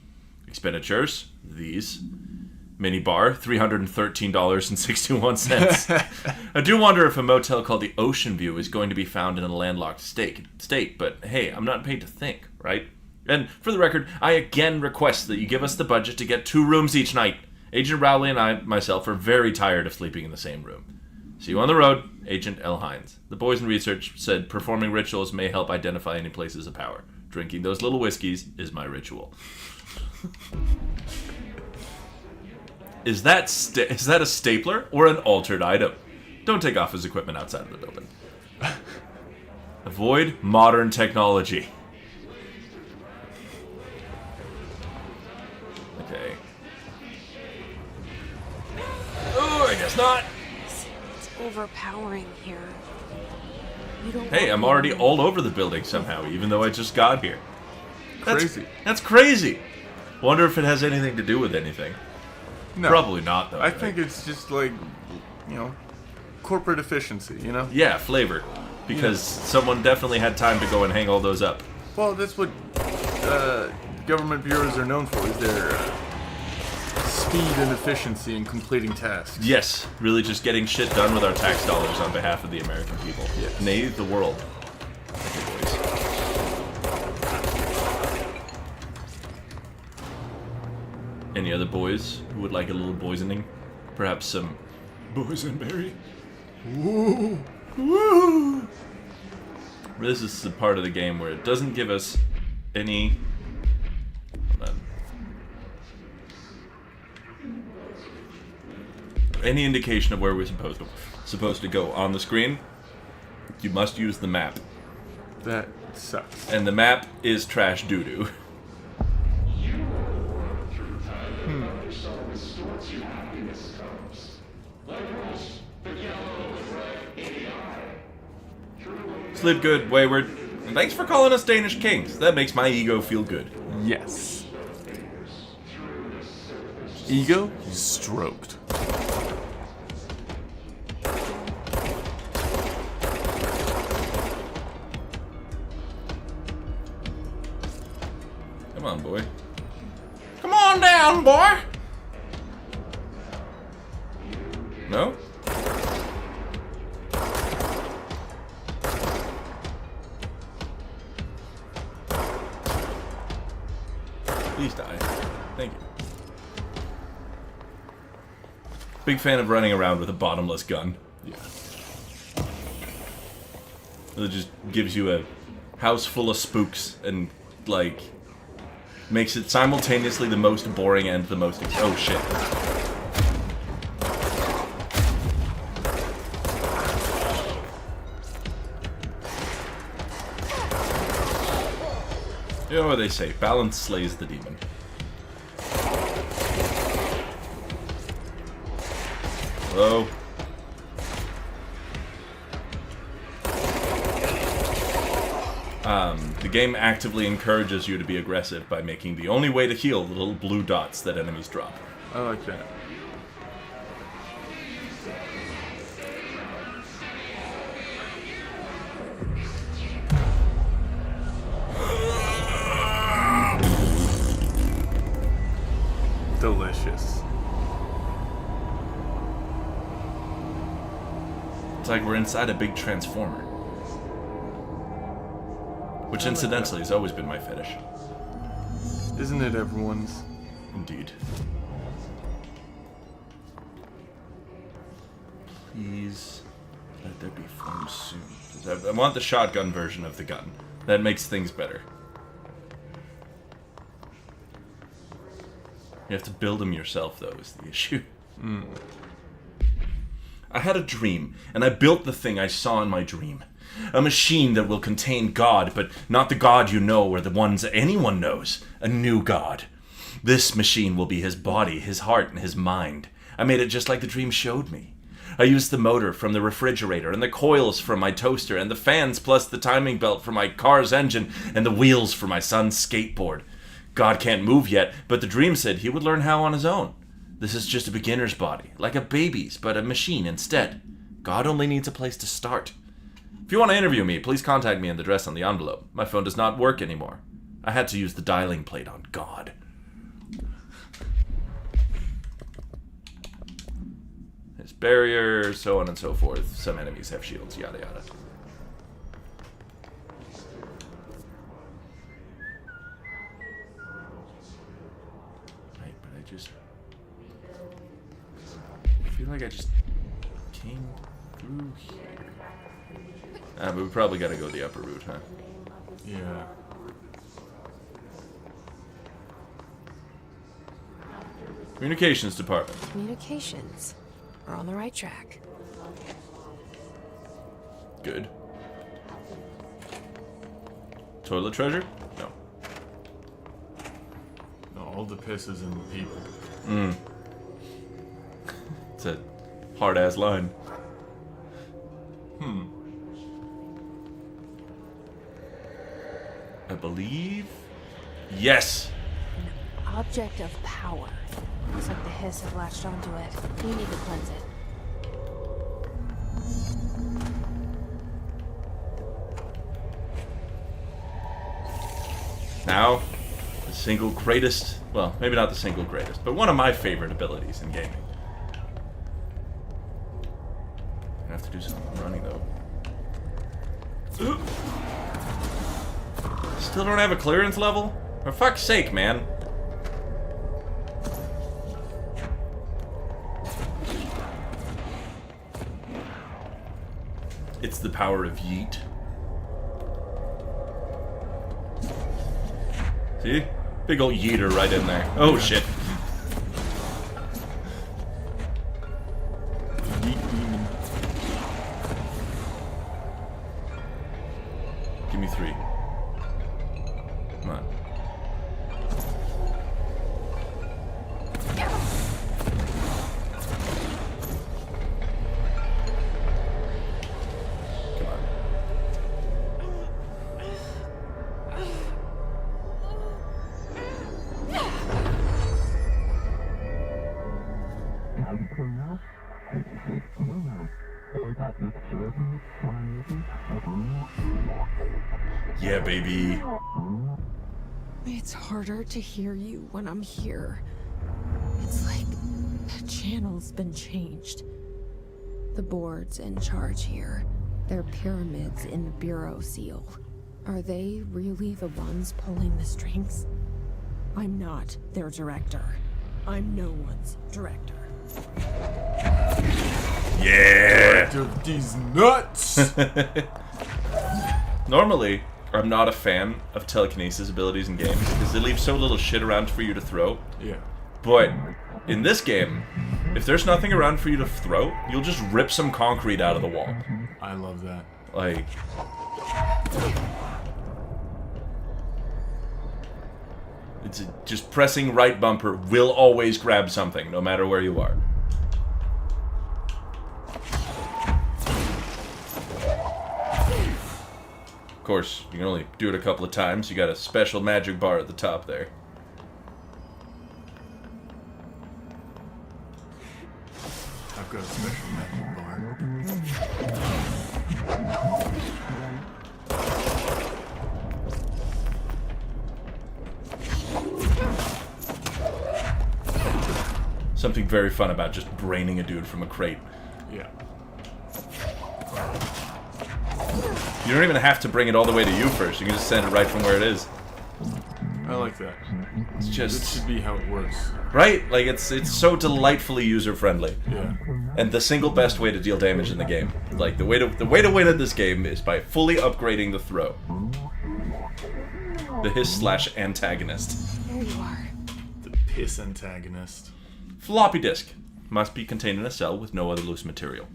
Expenditures: these. Mini bar, $313.61. I do wonder if a motel called the Ocean View is going to be found in a landlocked state, but hey, I'm not paid to think, right? And for the record, I again request that you give us the budget to get 2 rooms each night. Agent Rowley and I, myself, are very tired of sleeping in the same room. See you on the road, Agent L. Hines. The boys in research said performing rituals may help identify any places of power. Drinking those little whiskeys is my ritual. Is that a stapler or an altered item? Don't take off his equipment outside of the building. Avoid modern technology. Okay. Oh, I guess not. It's overpowering here. You don't Hey, I'm already all over the building somehow, even though I just got here. Crazy. That's crazy. Wonder if it has anything to do with anything. No. Probably not, though. I think it's just like, corporate efficiency, Yeah, flavor. Because someone definitely had time to go and hang all those up. Well, that's what government bureaus are known for, is their speed and efficiency in completing tasks. Yes, really just getting shit done with our tax dollars on behalf of the American people. Yes. Nay, the world. Okay, boys. Any other boys who would like a little poisoning? Perhaps some boysenberry? Woo! Woo! This is the part of the game where it doesn't give us any... Hold on. Any indication of where we're supposed to go on the screen. You must use the map. That sucks. And the map is trash doo-doo. Slid good, Wayward. And thanks for calling us Danish kings. That makes my ego feel good. Yes. Ego stroked. Come on, boy. Come on down, boy! No? Please die. Thank you. Big fan of running around with a bottomless gun. Yeah. It just gives you a house full of spooks and, like, makes it simultaneously the most boring and the most... Oh, shit. You know what they say, balance slays the demon. Hello? The game actively encourages you to be aggressive by making the only way to heal the little blue dots that enemies drop. I like that. Delicious. It's like we're inside a big transformer. Which, incidentally, has always been my fetish. Isn't it everyone's? Indeed. Please let there be flames soon. 'Cause I want the shotgun version of the gun. That makes things better. You have to build them yourself, though, is the issue. I had a dream, and I built the thing I saw in my dream. A machine that will contain God, but not the God you know or the ones anyone knows. A new God. This machine will be his body, his heart, and his mind. I made it just like the dream showed me. I used the motor from the refrigerator, and the coils from my toaster, and the fans plus the timing belt for my car's engine, and the wheels for my son's skateboard. God can't move yet, but the dream said he would learn how on his own. This is just a beginner's body, like a baby's, but a machine instead. God only needs a place to start. If you want to interview me, please contact me in the address on the envelope. My phone does not work anymore. I had to use the dialing plate on God. There's barrier, so on and so forth. Some enemies have shields, yada yada. Right, but I feel like I just came through here. But we probably gotta go the upper route, huh? Yeah. Communications department. Communications. We're on the right track. Good. Toilet treasure? No. No, all the piss is in the people. It's a hard-ass line. I believe... Yes! An object of power. Looks like the hiss have latched onto it. You need to cleanse it. Now, the single greatest... Well, maybe not the single greatest, but one of my favorite abilities in gaming. I have to do some running, though. Still don't have a clearance level? For fuck's sake, man. It's the power of yeet. See? Big old yeeter right in there. Oh, shit. Give me 3. Come on. Yeah, baby. It's harder to hear you when I'm here. It's like the channel's been changed. The board's in charge here. They're pyramids in the Bureau seal. Are they really the ones pulling the strings? I'm not their director. I'm no one's director. Yeah! Director of these nuts! Normally, I'm not a fan of telekinesis abilities in games because they leave so little shit around for you to throw. Yeah. But in this game, if there's nothing around for you to throw, you'll just rip some concrete out of the wall. I love that. Like... It's just pressing right bumper will always grab something, no matter where you are. Of course, you can only do it a couple of times. You got a special magic bar at the top there. I've got a special magic bar. Something very fun about just braining a dude from a crate. Yeah. You don't even have to bring it all the way to you first. You can just send it right from where it is. I like that. It's just... This should be how it works. Right? Like, it's so delightfully user-friendly. Yeah. And the single best way to deal damage in the game. Like, the way to win at this game is by fully upgrading the throw. The hiss/antagonist. There you are. The piss antagonist. Floppy disk. Must be contained in a cell with no other loose material.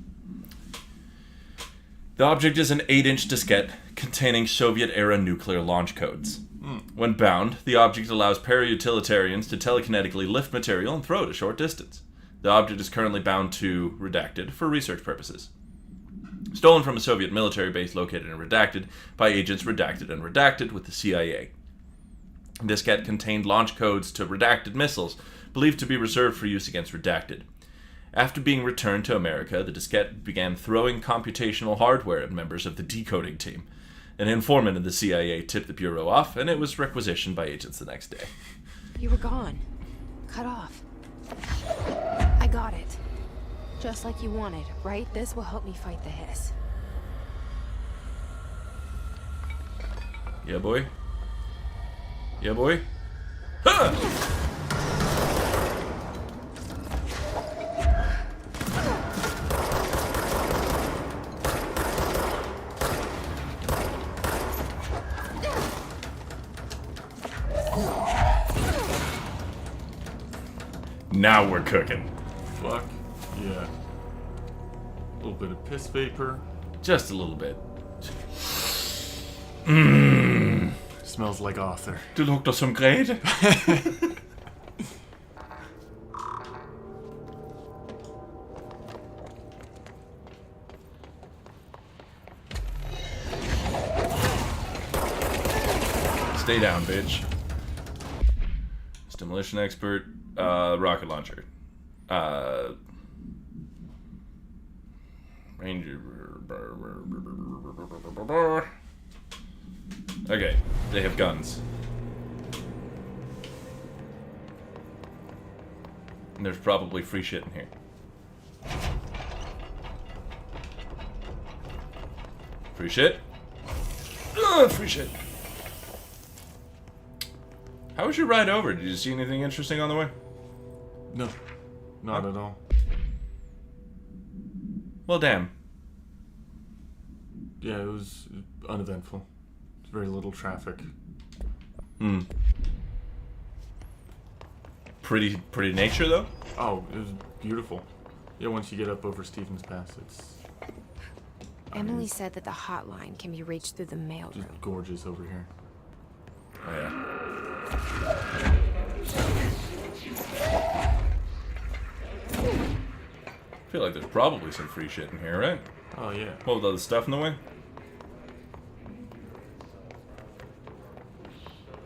The object is an 8-inch diskette containing Soviet-era nuclear launch codes. When bound, the object allows para-utilitarians to telekinetically lift material and throw it a short distance. The object is currently bound to Redacted for research purposes. Stolen from a Soviet military base located in Redacted by agents Redacted and Redacted with the CIA. The diskette contained launch codes to Redacted missiles, believed to be reserved for use against Redacted. After being returned to America, the diskette began throwing computational hardware at members of the decoding team. An informant of the CIA tipped the Bureau off, and it was requisitioned by agents the next day. You were gone. Cut off. I got it. Just like you wanted, right? This will help me fight the hiss. Yeah, boy. Yeah, boy. Huh! Now we're cooking. Fuck. Yeah. A little bit of piss vapor. Just a little bit. Smells like Arthur. Du lukter som Grete. Stay down, bitch. Demolition expert. Rocket launcher. Ranger. Okay, they have guns. And there's probably free shit in here. Free shit? Free shit. How was your ride over? Did you see anything interesting on the way? No, not at all. Well, damn. Yeah, it was uneventful. Very little traffic. Pretty nature, though? Oh, it was beautiful. Yeah, once you get up over Stevens Pass, it's Emily said that the hotline can be reached through the mailroom. just gorgeous over here. Oh, yeah. I feel like there's probably some free shit in here, right? Oh, yeah. What with all the stuff in the way?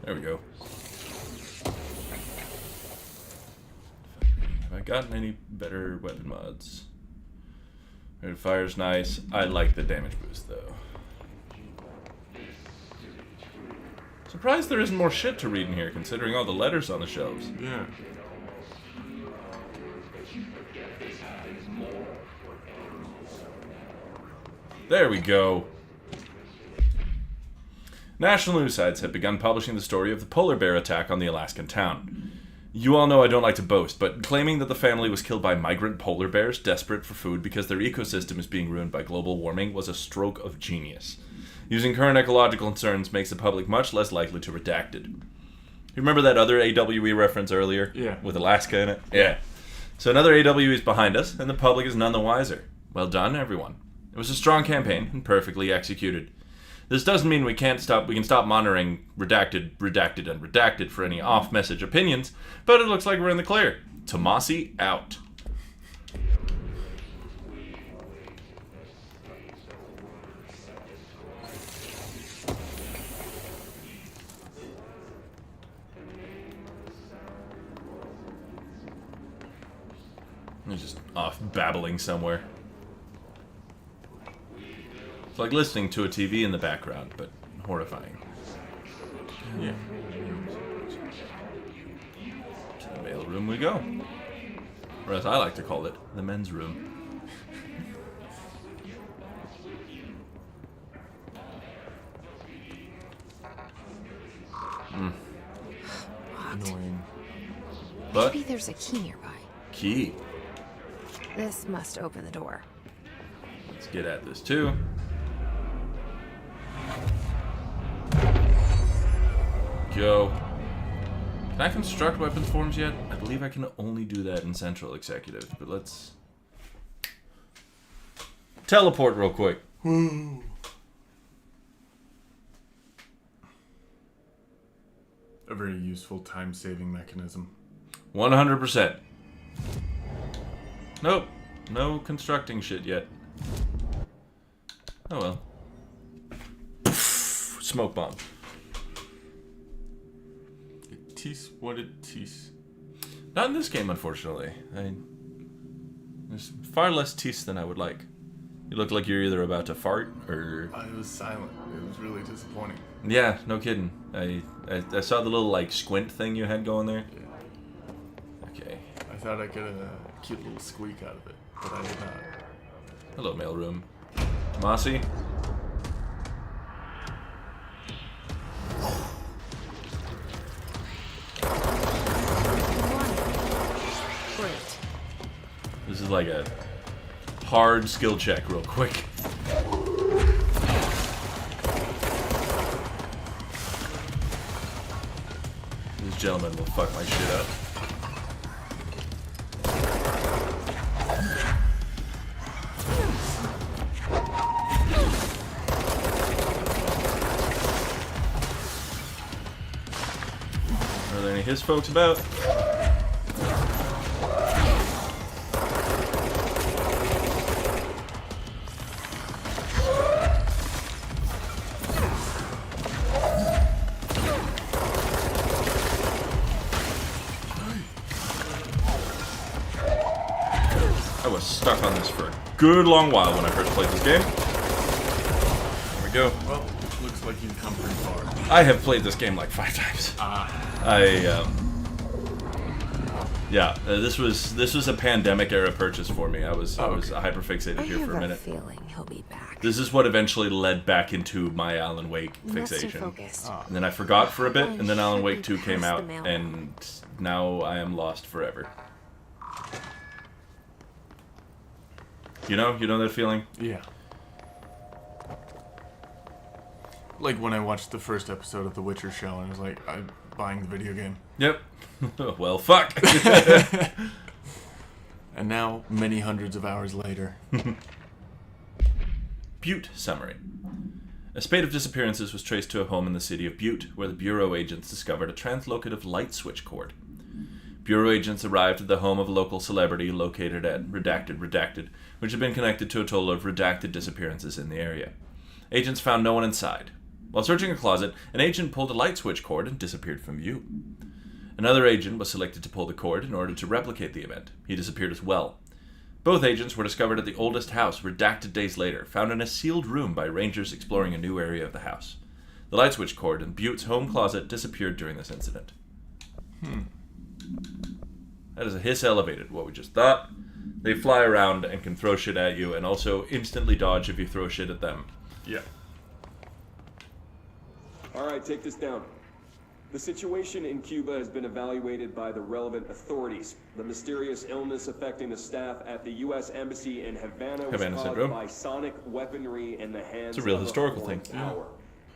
There we go. Have I gotten any better weapon mods? Rate of fire's nice. I like the damage boost, though. Surprised there isn't more shit to read in here, considering all the letters on the shelves. Yeah. There we go. National news sites have begun publishing the story of the polar bear attack on the Alaskan town. You all know I don't like to boast, but claiming that the family was killed by migrant polar bears desperate for food because their ecosystem is being ruined by global warming was a stroke of genius. Using current ecological concerns makes the public much less likely to redact it. You remember that other AWE reference earlier? Yeah. With Alaska in it? Yeah. So another AWE is behind us, and the public is none the wiser. Well done, everyone. It was a strong campaign and perfectly executed. This doesn't mean we can stop monitoring redacted for any off-message opinions, but it looks like we're in the clear. Tomasi out. He's just off babbling somewhere. It's like listening to a TV in the background, but horrifying. Yeah. To the mail room we go. Or as I like to call it, the men's room. Annoying. But Maybe there's a key nearby. key. This must open the door. Let's get at this too. Go. Can I construct weapons forms yet? I believe I can only do that in Central Executive, but let's teleport real quick. A very useful time-saving mechanism. 100%. Nope. No constructing shit yet. Oh well. Smoke bomb. Tease? What did tease? Not in this game, unfortunately. There's far less teeth than I would like. You look like you're either about to fart or... It was silent. It was really disappointing. Yeah, no kidding. I saw the little, like, squint thing you had going there. Yeah. Okay. I thought I got a cute little squeak out of it, but I did not. Hello, mailroom. Mossy? Great. This is like a hard skill check real quick. This gentleman will fuck my shit up. Are there any his folks about? I was stuck on this for a good long while when I first played this game. There we go. Well, it looks like you've come pretty far. I have played this game like 5 times. This was a pandemic era purchase for me. I was hyper fixated here for a minute. I have a feeling he'll be back. This is what eventually led back into my Alan Wake fixation. And then I forgot for a bit, and then Alan Wake 2 came out, and now I am lost forever. You know that feeling? Yeah. Like when I watched the first episode of The Witcher show, and I was like, I'm buying the video game. Yep. Well, fuck. And now, many hundreds of hours later. Butte summary. A spate of disappearances was traced to a home in the city of Butte, where the Bureau agents discovered a translocative light switch cord. Bureau agents arrived at the home of a local celebrity located at Redacted, which had been connected to a total of redacted disappearances in the area. Agents found no one inside. While searching a closet, an agent pulled a light switch cord and disappeared from view. Another agent was selected to pull the cord in order to replicate the event. He disappeared as well. Both agents were discovered at the oldest house, redacted days later, found in a sealed room by rangers exploring a new area of the house. The light switch cord in Butte's home closet disappeared during this incident. That is a hiss elevated, what we just thought. They fly around and can throw shit at you, and also instantly dodge if you throw shit at them. Yeah. Alright, take this down. The situation in Cuba has been evaluated by the relevant authorities. The mysterious illness affecting the staff at the U.S. Embassy in Havana was caused syndrome. by sonic weaponry in the hands It's a real of historical foreign thing. power.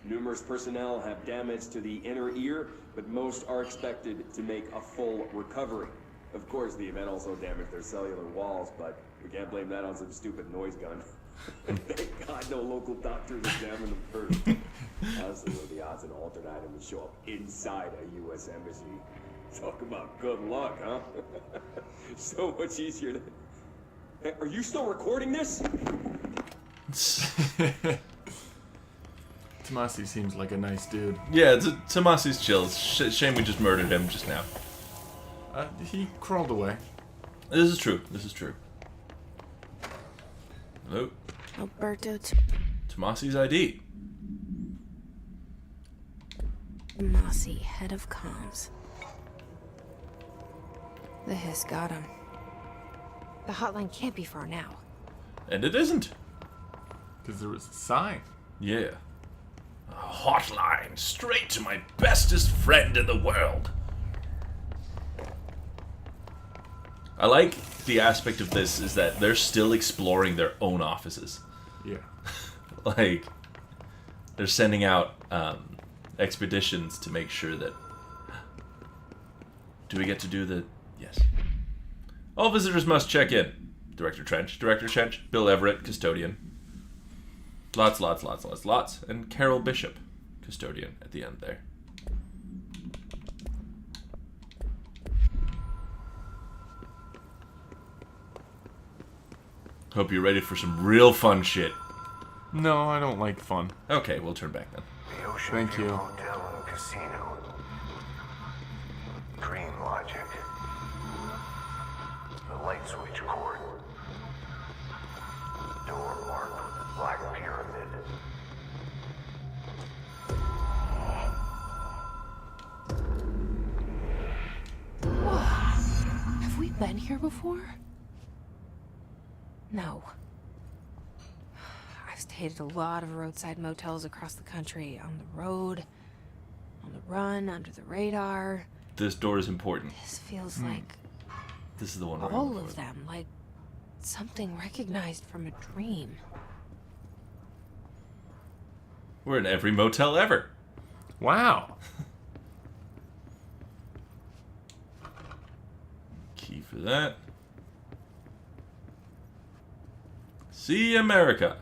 Numerous personnel have damage to the inner ear, but most are expected to make a full recovery. Of course, the event also damaged their cellular walls, but we can't blame that on some stupid noise gun. Thank God no local doctors examined them first. Honestly, what are the odds an alternate item would show up inside a U.S. embassy? Talk about good luck, huh? So much easier to... Hey, are you still recording this? Tomasi seems like a nice dude. Yeah, Tomasi's chill. Shame we just murdered him just now. He crawled away. This is true. Hello? Alberto Tomasi's ID. Tomasi, head of comms. The hiss got him. The hotline can't be far now. And it isn't. Because there was a sign. Yeah. A hotline straight to my bestest friend in the world. I like the aspect of this is that they're still exploring their own offices. Yeah. Like, they're sending out expeditions to make sure that... Do we get to do the... Yes. All visitors must check in. Director Trench, Bill Everett, custodian. Lots. And Carol Bishop, custodian at the end there. Hope you're ready for some real fun shit. No, I don't like fun. Okay, we'll turn back then. The Ocean Thank View you. Hotel and Casino. Dream Logic. The light switch cord. Door marked with the Black Pyramid. Have we been here before? No. I've stayed at a lot of roadside motels across the country. On the road, on the run, under the radar. This door is important. This feels like This is the one we're all going of for. them. Like something recognized from a dream. We're in every motel ever. Wow. Key for that. See America.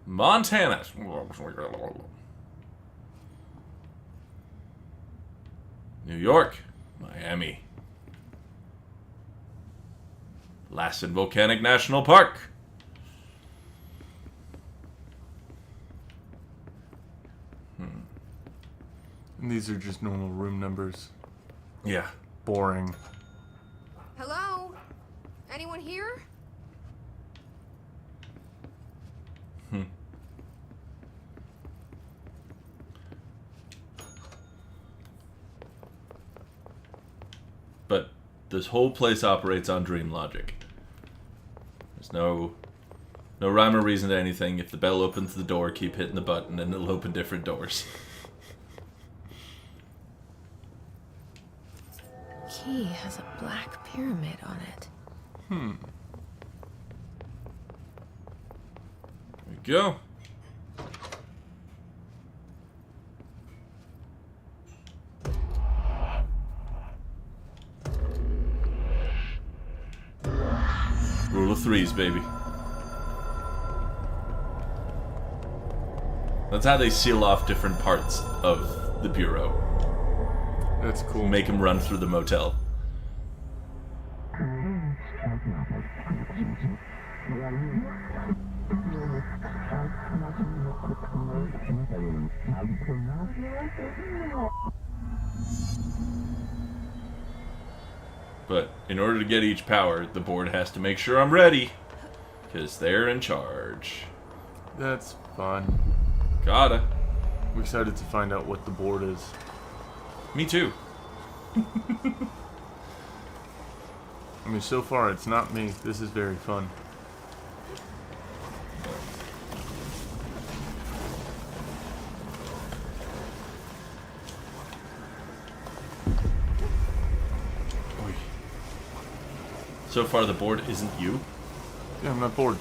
Montana. New York. Miami. Lassen Volcanic National Park. And these are just normal room numbers. Yeah. Boring. Hello? Anyone here? But this whole place operates on dream logic. There's no rhyme or reason to anything. If the bell opens the door, keep hitting the button and it'll open different doors. Key has a black pyramid on it. There we go. threes, baby. That's how they seal off different parts of the Bureau. That's cool. Make him run through the motel. But in order to get each power, the board has to make sure I'm ready. Because they're in charge. That's fun. Gotta. I'm excited to find out what the board is. Me too. I mean, so far it's not me. This is very fun. So far the board isn't you? Yeah, I'm not bored.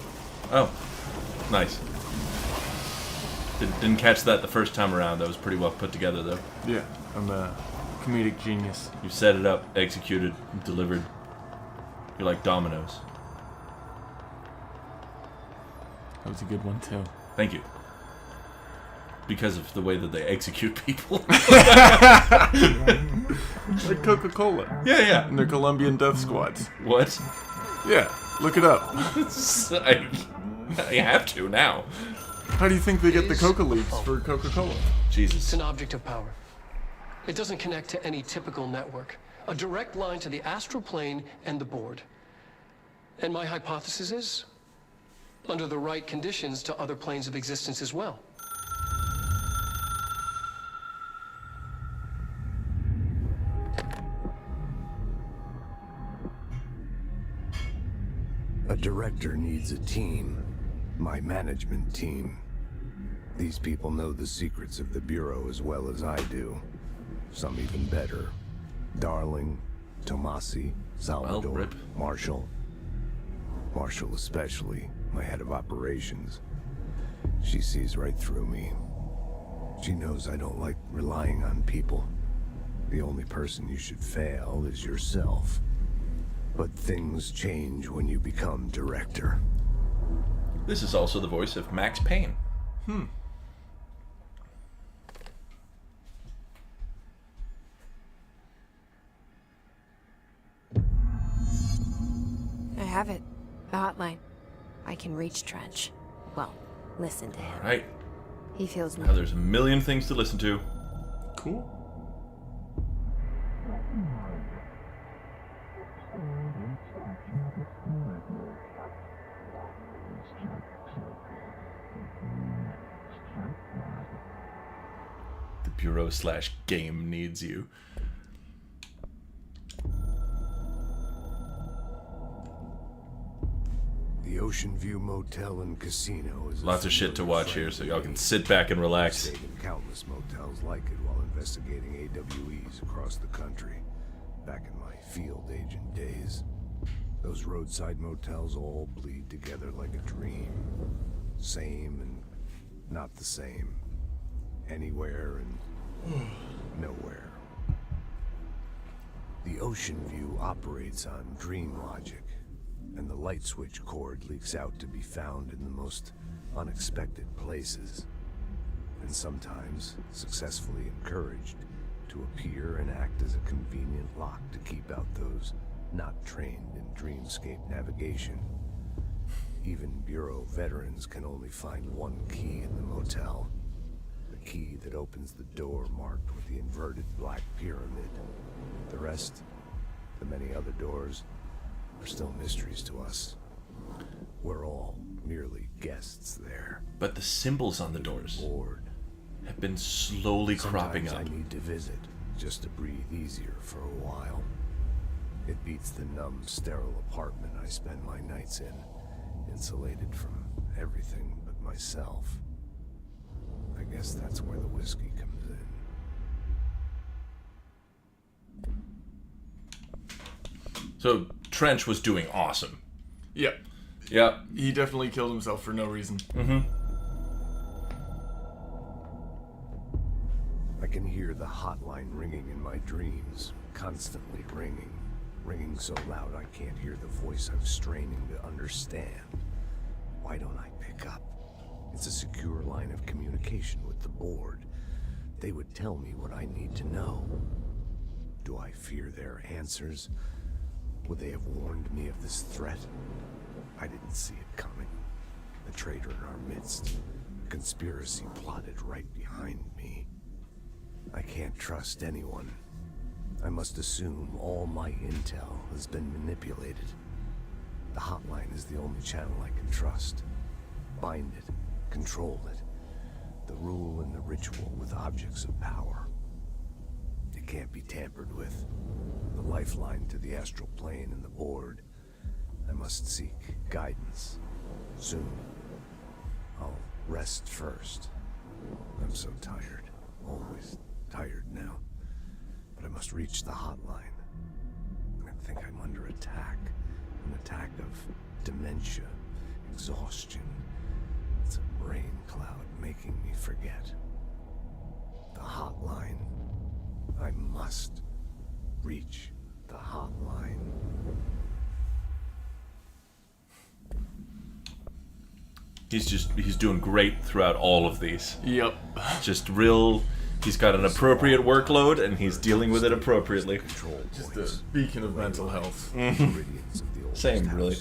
Oh. Nice. Didn't catch that the first time around. That was pretty well put together, though. Yeah, I'm a comedic genius. You set it up, executed, delivered. You're like dominoes. That was a good one, too. Thank you. Because of the way that they execute people. Like Coca-Cola. Yeah, yeah. And their Colombian death squads. What? Yeah, look it up. You have to now. How do you think they get the Coca leaves for Coca-Cola? Jesus. It's an object of power. It doesn't connect to any typical network. A direct line to the astral plane and the board. And my hypothesis is, under the right conditions, to other planes of existence as well. A director needs a team. My management team. These people know the secrets of the Bureau as well as I do. Some even better. Darling, Tomasi, Salvador, Well, rip. Marshall. Marshall especially, my head of operations. She sees right through me. She knows I don't like relying on people. The only person you should fail is yourself. But things change when you become director. This is also the voice of Max Payne. I have it. The hotline. I can reach Trench. Well, listen to him. Right. He feels Now there's a million things to listen to. Cool. The Bureau/game needs you. The Ocean View Motel and Casino is Lots of shit to watch here, so y'all can sit back and relax. Stayed in countless motels like it while investigating AWEs across the country. Back in my field agent days. Those roadside motels all bleed together like a dream. Same and not the same. Anywhere and nowhere. The Ocean View operates on dream logic, and the light switch cord leaks out to be found in the most unexpected places, and sometimes successfully encouraged to appear and act as a convenient lock to keep out those not trained in dreamscape navigation. Even Bureau veterans can only find one key in the motel. The key that opens the door marked with the inverted black pyramid. The rest, the many other doors, are still mysteries to us. We're all merely guests there. But the symbols on the doors have been slowly cropping up. I need to visit, just to breathe easier for a while. It beats the numb, sterile apartment I spend my nights in, insulated from everything but myself. I guess that's where the whiskey comes in. So Trench was doing awesome. Yep. Yep. He definitely killed himself for no reason. I can hear the hotline ringing in my dreams, constantly ringing. ringing so loud I can't hear the voice I'm straining to understand. Why don't I pick up? It's a secure line of communication with the board. They would tell me what I need to know. Do I fear their answers? Would they have warned me of this threat? I didn't see it coming. A traitor in our midst. A conspiracy plotted right behind me. I can't trust anyone. I must assume all my intel has been manipulated. The hotline is the only channel I can trust. Bind it, control it. The rule and the ritual with objects of power. It can't be tampered with. The lifeline to the astral plane and the board. I must seek guidance. Soon. I'll rest first. I'm so tired. Always tired now. But I must reach the hotline. I think I'm under attack. An attack of dementia, exhaustion. It's a brain cloud making me forget. The hotline. I must reach the hotline. He's doing great throughout all of these. Yep. Just real. He's got an appropriate workload and he's dealing with it appropriately. Just a beacon of mental health. Same, really.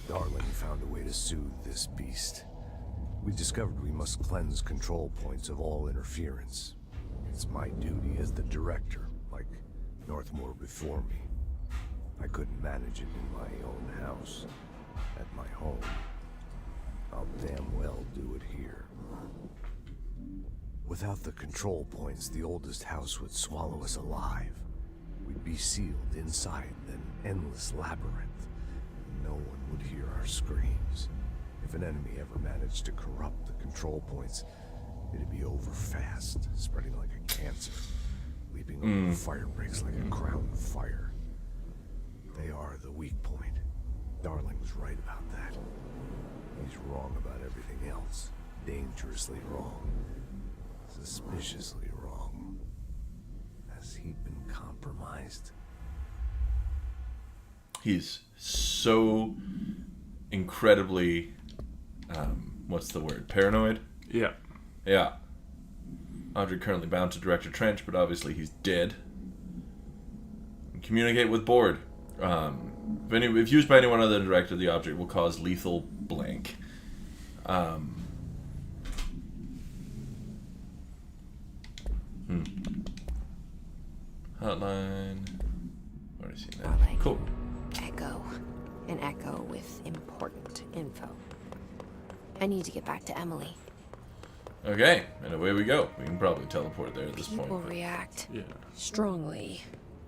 Darling found a way to soothe this beast. We discovered we must cleanse control points of all interference. It's my duty as the director, like Northmore before me. I couldn't manage it in my own house, at my home. I'll damn well do it here. Without the control points, the oldest house would swallow us alive. We'd be sealed inside an endless labyrinth. No one would hear our screams. If an enemy ever managed to corrupt the control points, it'd be over fast, spreading like a cancer, leaping over the fire breaks like a crown of fire. They are the weak point. Darling was right about that. He's wrong about everything else. Dangerously wrong. Suspiciously wrong. Has he been compromised? He's so incredibly, what's the word? Paranoid? Yeah. Yeah. Audrey currently bound to Director Trench, but obviously he's dead. Communicate with board. If used by anyone other than Director, the object will cause lethal blank. Hotline. Already seen that. Darling. Cool. Echo. An echo with important info. I need to get back to Emily. Okay, and away we go. We can probably teleport there at this point. People react Yeah. strongly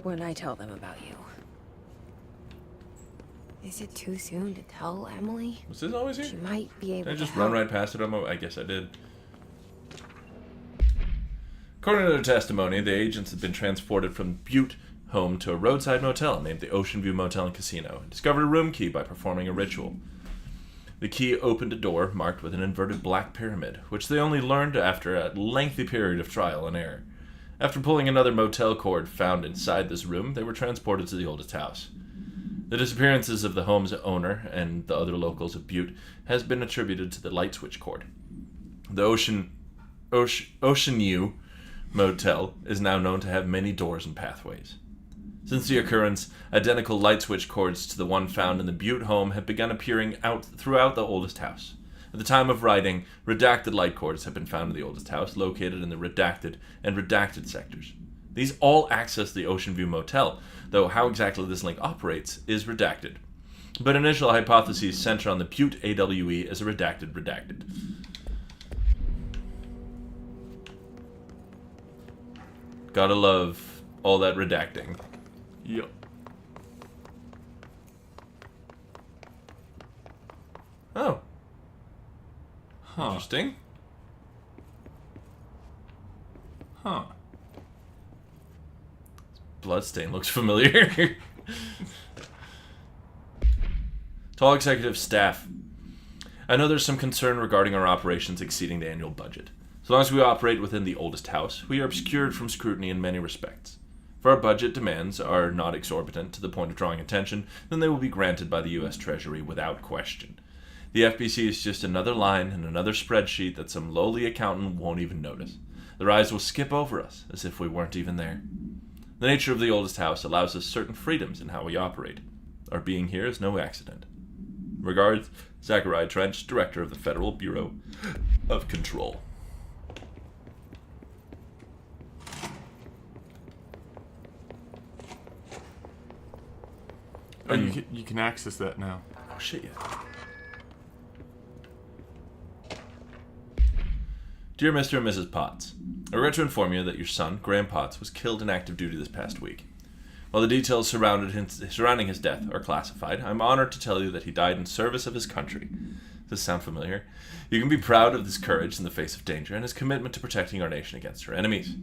when I tell them about you. Is it too soon to tell Emily? Was this always here? She might be able Did I just to run help. right past it? I guess I did. According to their testimony, the agents had been transported from Butte home to a roadside motel named the Ocean View Motel and Casino and discovered a room key by performing a ritual. The key opened a door marked with an inverted black pyramid, which they only learned after a lengthy period of trial and error. After pulling another motel cord found inside this room, they were transported to the oldest house. The disappearances of the home's owner and the other locals of Butte has been attributed to the light switch cord. The Ocean View Motel is now known to have many doors and pathways. Since the occurrence, identical light switch cords to the one found in the Butte home have begun appearing out throughout the oldest house. At the time of writing, redacted light cords have been found in the oldest house, located in the redacted and redacted sectors. These all access the Ocean View Motel, though how exactly this link operates is redacted. But initial hypotheses center on the Butte AWE as a redacted. Gotta love all that redacting. Yep. Oh. Huh. Interesting. Huh. Bloodstain looks familiar. To all executive staff, I know there's some concern regarding our operations exceeding the annual budget. As long as we operate within the oldest house, we are obscured from scrutiny in many respects. If our budget demands are not exorbitant to the point of drawing attention, then they will be granted by the U.S. Treasury without question. The FBC is just another line in another spreadsheet that some lowly accountant won't even notice. Their eyes will skip over us as if we weren't even there. The nature of the oldest house allows us certain freedoms in how we operate. Our being here is no accident. Regards, Zachariah Trench, Director of the Federal Bureau of Control. Oh, you can access that now. Oh, shit, yeah. Dear Mr. and Mrs. Potts, I regret to inform you that your son, Graham Potts, was killed in active duty this past week. While the details surrounding his death are classified, I'm honored to tell you that he died in service of his country. Does this sound familiar? You can be proud of his courage in the face of danger and his commitment to protecting our nation against her enemies.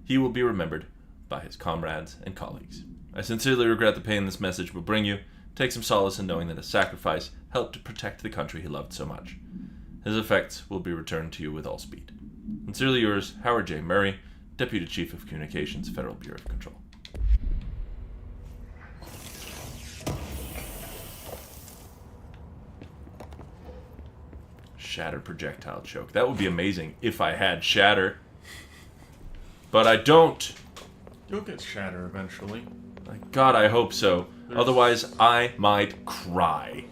He will be remembered by his comrades and colleagues. I sincerely regret the pain this message will bring you. Take some solace in knowing that his sacrifice helped to protect the country he loved so much. His effects will be returned to you with all speed. Sincerely yours, Howard J. Murray, Deputy Chief of Communications, Federal Bureau of Control. Shatter projectile choke. That would be amazing if I had Shatter. But I don't. You'll get Shatter eventually. God, I hope so. Otherwise, I might cry.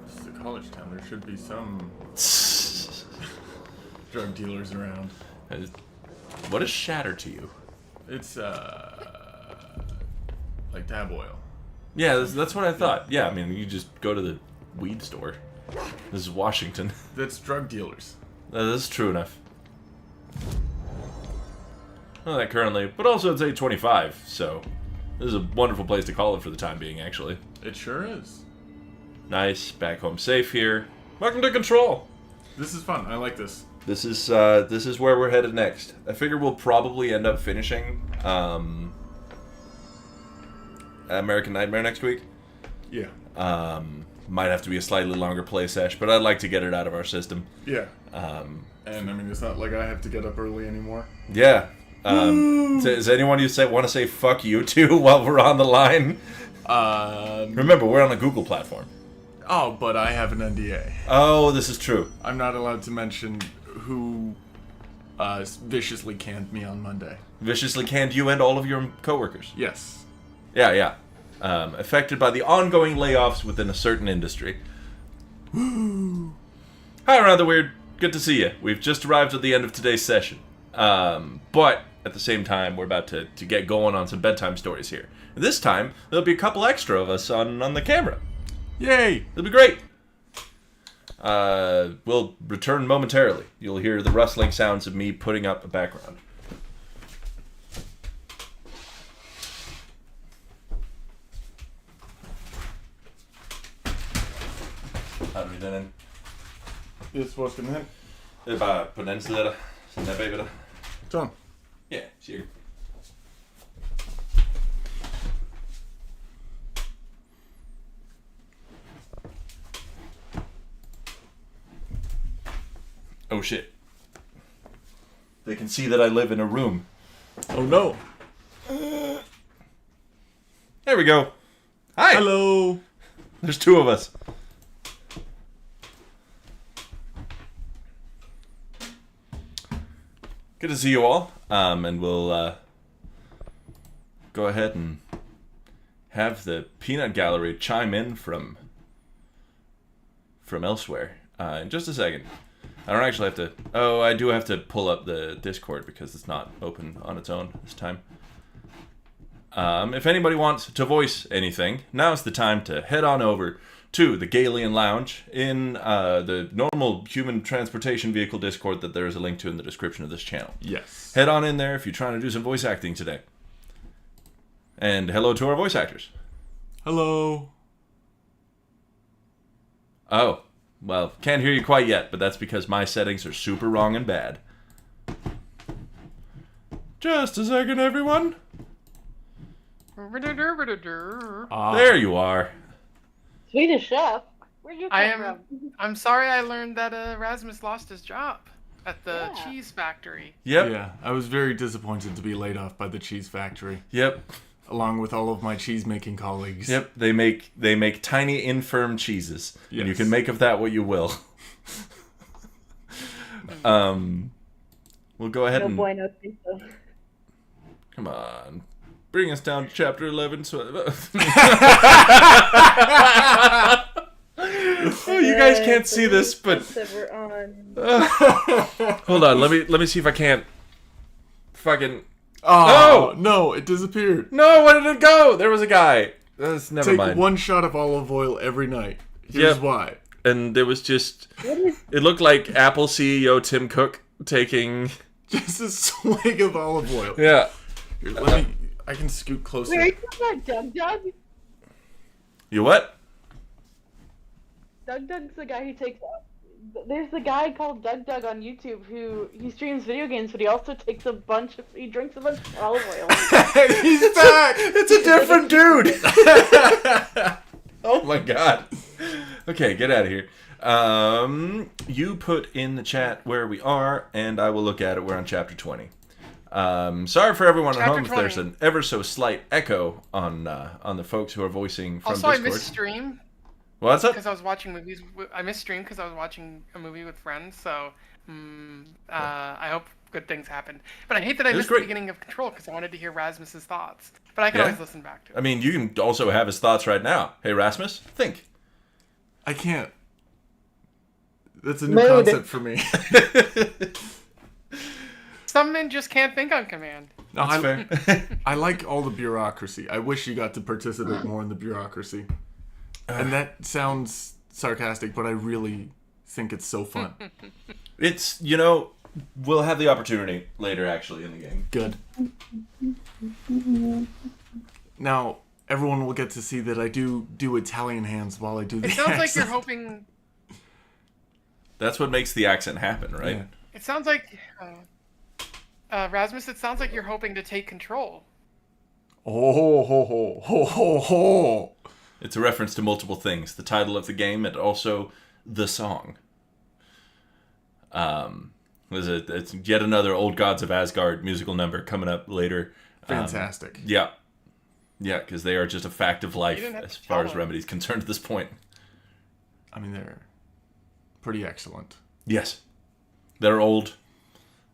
This is a college town. There should be some drug dealers around. What is Shatter to you? It's, like dab oil. Yeah, that's what I thought. Yeah, I mean, you just go to the weed store. This is Washington. That's drug dealers. This is true enough. Well, that currently, but also it's 8:25, so this is a wonderful place to call it for the time being, actually. It sure is. Nice, back home safe here. Welcome to Control. This is fun. I like this. This is where we're headed next. I figure we'll probably end up finishing American Nightmare next week. Yeah. Might have to be a slightly longer play sesh, but I'd like to get it out of our system. Yeah. And I mean, it's not like I have to get up early anymore. Yeah. Does anyone want to say fuck you to while we're on the line? Remember, we're on a Google platform. Oh, but I have an NDA. Oh, this is true. I'm not allowed to mention who viciously canned me on Monday. Viciously canned you and all of your coworkers? Yes. Yeah. Affected by the ongoing layoffs within a certain industry. Hi, Rather Weird. Good to see you. We've just arrived at the end of today's session. But at the same time, we're about to get going on some bedtime stories here. And this time, there'll be a couple extra of us on the camera. Yay! It'll be great. We'll return momentarily. You'll hear the rustling sounds of me putting up a background. Har du den ind? Hvor skal den hen? Det er bare på den anden side af dig. Sådan der bagved dig. Sådan? Ja, cirka. Oh shit. They can see that I live in a room. Oh no. There we go. Hi. Hello. There's two of us. Good to see you all. And we'll go ahead and have the Peanut Gallery chime in from elsewhere in just a second. I don't actually have to... Oh, I do have to pull up the Discord because it's not open on its own this time. If anybody wants to voice anything, now's the time to head on over to the Galian Lounge in the normal human transportation vehicle Discord that there is a link to in the description of this channel. Yes. Head on in there if you're trying to do some voice acting today. And hello to our voice actors. Hello. Oh, well, can't hear you quite yet, but that's because my settings are super wrong and bad. Just a second, everyone. There you are. Swedish chef? Where'd you come from? I'm sorry I learned that Rasmus lost his job. at the cheese factory. Yep. Yeah, I was very disappointed to be laid off by the cheese factory. Yep. Along with all of my cheese-making colleagues. Yep. They make tiny, infirm cheeses. Yes. And you can make of that what you will. We'll go ahead and... bueno queso. Come on. Bring us down to chapter 11. Oh, you guys can't see this, but... Hold on, let me see if I can't... Fucking... Oh, no, it disappeared. No, where did it go? There was a guy. Never mind. Take one shot of olive oil every night. Here's why. And there was just... It looked like Apple CEO Tim Cook taking... Just a swig of olive oil. Yeah. Here, let me... I can scoot closer. Wait, are you talking about Doug Doug? You what? Doug Doug's the guy who takes... There's the guy called Doug Doug on YouTube who he streams video games, but he also takes a bunch of... He drinks a bunch of olive oil. He's back! It's a different dude! Oh my god. Okay, get out of here. You put in the chat where we are, and I will look at it. We're on chapter 20. Sorry for everyone at home if there's an ever so slight echo on the folks who are voicing from also, Discord. I missed stream. What's up? Because I was watching movies. I missed stream because I was watching a movie with friends. So, I hope good things happen. But I hate that I missed the beginning of Control because I wanted to hear Rasmus's thoughts. But I can always listen back to it. I mean, you can also have his thoughts right now. Hey, Rasmus, think. I can't. That's a new concept for me. Some men just can't think on command. No, I like all the bureaucracy. I wish you got to participate more in the bureaucracy. And that sounds sarcastic, but I really think it's so fun. It's, we'll have the opportunity later, actually, in the game. Good. Now, everyone will get to see that I do Italian hands while I do the It sounds like you're accent. hoping... That's what makes the accent happen, right? Yeah. It sounds like... Rasmus, it sounds like you're hoping to take control. Oh, ho, ho, ho, ho, ho. It's a reference to multiple things. The title of the game and also the song. It's yet another Old Gods of Asgard musical number coming up later. Fantastic. Yeah, because they are just a fact of life as far as Remedy's concerned at this point. I mean, they're pretty excellent. Yes. They're old,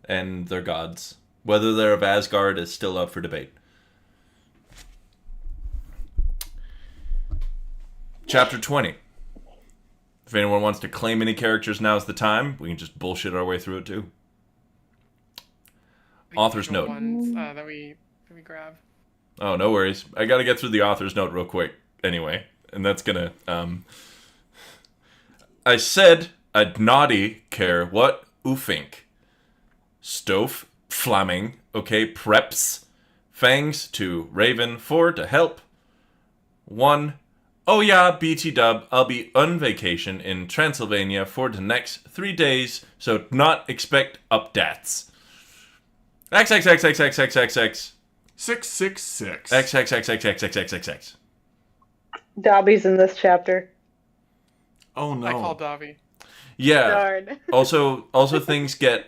and they're gods. Whether they're of Asgard is still up for debate. Chapter 20. If anyone wants to claim any characters, now's the time. We can just bullshit our way through it, too. Author's note. Ones, that we grab. Oh, no worries. I gotta get through the author's note real quick, anyway. And that's gonna, I said I'd naughty care what u think. Stof, Flaming, okay, preps. Fangs to Raven, 4 to help. 1, oh yeah, BT dub, I'll be on vacation in Transylvania for the next 3 days, so not expect updates. XXXXXXXX. 666. XXXXXXXX. Dobby's in this chapter. Oh no. I call Dobby. Yeah. Darn. Also things get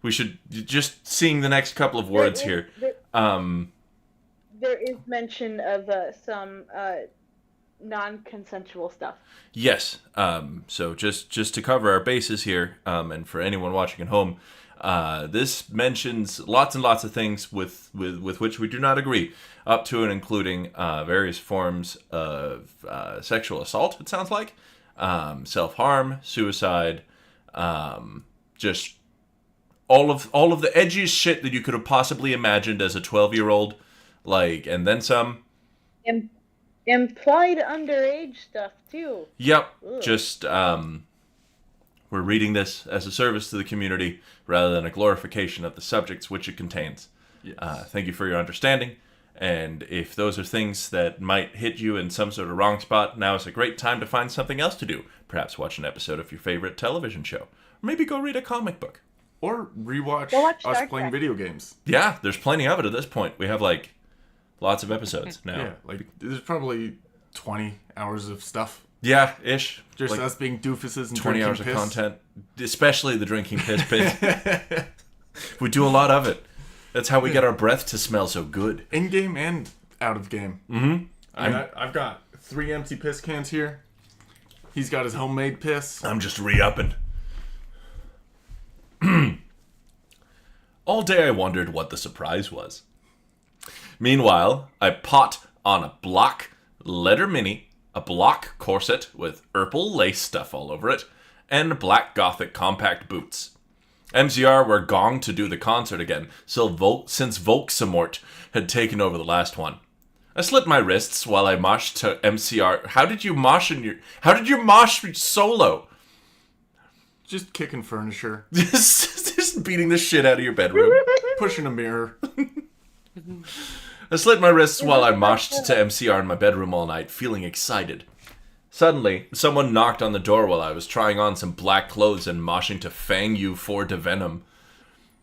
we should just seeing the next couple of words here. There is mention of some non-consensual stuff. Yes. So just to cover our bases here, and for anyone watching at home, this mentions lots and lots of things with which we do not agree, up to and including various forms of sexual assault. It sounds like self-harm, suicide, just all of the edgiest shit that you could have possibly imagined as a 12-year-old, like, and then some. Implied underage stuff too. Yep. Ugh. Just we're reading this as a service to the community rather than a glorification of the subjects which it contains. Yes. Thank you for your understanding. And if those are things that might hit you in some sort of wrong spot, now is a great time to find something else to do. Perhaps watch an episode of your favorite television show. Or maybe go read a comic book. Or rewatch watch us Star playing Trek. video games. Yeah, there's plenty of it at this point. We have, like, lots of episodes now. Yeah, like, there's probably 20 hours of stuff Yeah, ish. Just like us being doofuses and 20 hours piss. of content, especially the drinking piss bit. We do a lot of it. That's how we get our breath to smell so good. In game and out of game. Mm-hmm. I've got 3 empty piss cans here. He's got his homemade piss. I'm just re-upping. All day I wondered what the surprise was. Meanwhile, I pot on a block leather mini, a block corset with purple lace stuff all over it, and black gothic compact boots. MCR were gong to do the concert again, since Volksamort had taken over the last one. I slit my wrists while I moshed to MCR. How did you mosh solo? Just kicking furniture. just beating the shit out of your bedroom. Pushing a mirror. I slit my wrists while I moshed to MCR in my bedroom all night, feeling excited. Suddenly, someone knocked on the door while I was trying on some black clothes and moshing to Fang You for the Venom.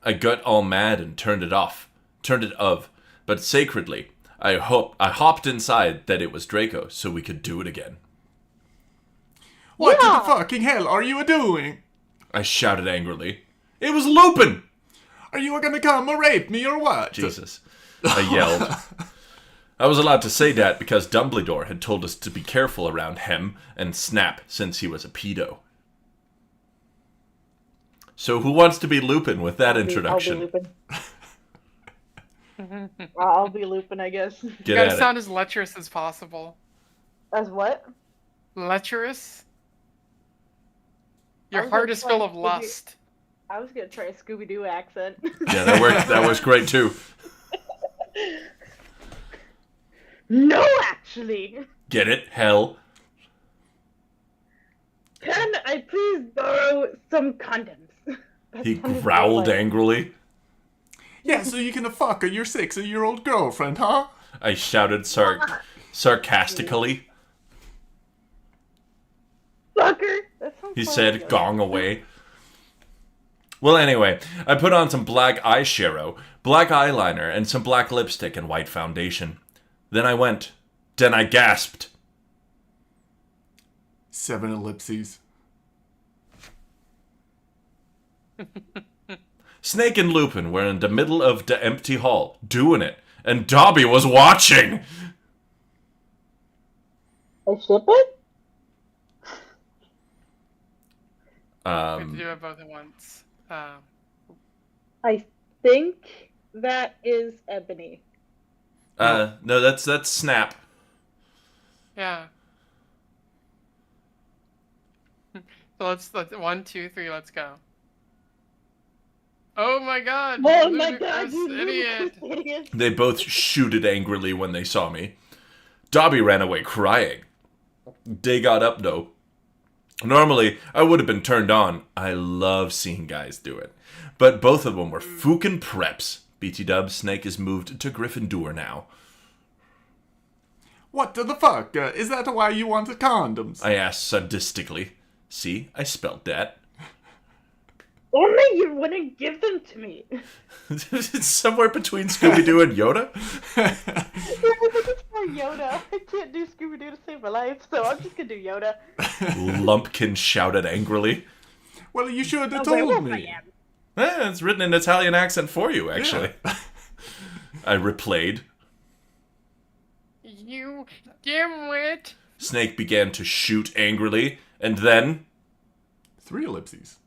I got all mad and turned it of, but sacredly, I hopped inside that it was Draco so we could do it again. What the fucking hell are you doing? I shouted angrily. It was Lupin! Are you gonna come and rape me or what? Jesus. I yelled. I was allowed to say that because Dumbledore had told us to be careful around him and Snap since he was a pedo. So who wants to be Lupin with that introduction? I'll be Lupin. I'll be Lupin, I guess. You gotta sound as lecherous as possible. As what? Lecherous? Your heart is full of lust. I was gonna try a Scooby-Doo accent. Yeah, that worked. That was great too. No, actually. Get it? Hell. Can I please borrow some condoms? He growled angrily. Yeah, so you can fuck your 6-year-old girlfriend, huh? I shouted sarcastically. Fucker. He said, gong away. Well, anyway, I put on some black eyeshadow, black eyeliner, and some black lipstick and white foundation. Then I gasped. 7 ellipses. Snake and Lupin were in the middle of the empty hall, doing it, and Dobby was watching! I ship it? We have to do it both at once. I think that is Ebony. No, that's Snap. Yeah. So let's 1, 2, 3, let's go. Oh my god! Oh my god, you idiot! They both shooted angrily when they saw me. Dobby ran away crying. They got up though. Normally, I would have been turned on. I love seeing guys do it. But both of them were fucking preps. BT Dub, Snake is moved to Gryffindor now. What the fuck? Is that why you wanted condoms? I asked sadistically. See, I spelled that. Only you wouldn't give them to me. It's somewhere between Scooby-Doo and Yoda? Yeah, but it's for Yoda. I can't do Scooby-Doo to save my life, so I'm just gonna do Yoda. Lumpkin shouted angrily. Well, you should have told me. It's written in Italian accent for you, actually. Yeah. I replayed. You dimwit. Snake began to shoot angrily, and then... 3 ellipses.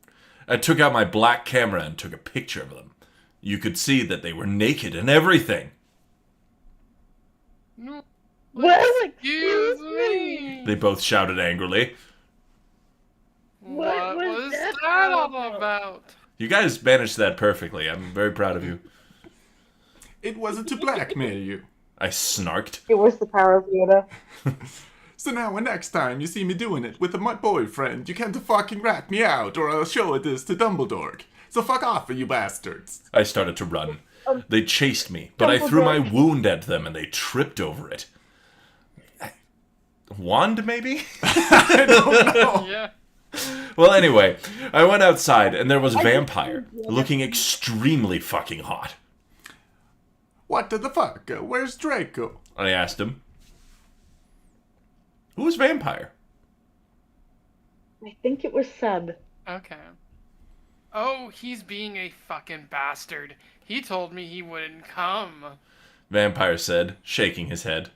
I took out my black camera and took a picture of them. You could see that they were naked and everything. No. Well, excuse me. They both shouted angrily. What was that all about? You guys managed that perfectly. I'm very proud of you. It wasn't to blackmail you. I snarked. It was the power of Yoda. So now, next time you see me doing it with my boyfriend, you can't fucking rat me out, or I'll show this to Dumbledore. So fuck off, you bastards. I started to run. They chased me, but I threw my wound at them and they tripped over it. Wand, maybe? I don't know. Yeah. Well, anyway, I went outside and there was Vampire, looking extremely fucking hot. What the fuck? Where's Draco? I asked him. Who was Vampire? I think it was Seb. Okay. Oh, he's being a fucking bastard. He told me he wouldn't come. Vampire said, shaking his head.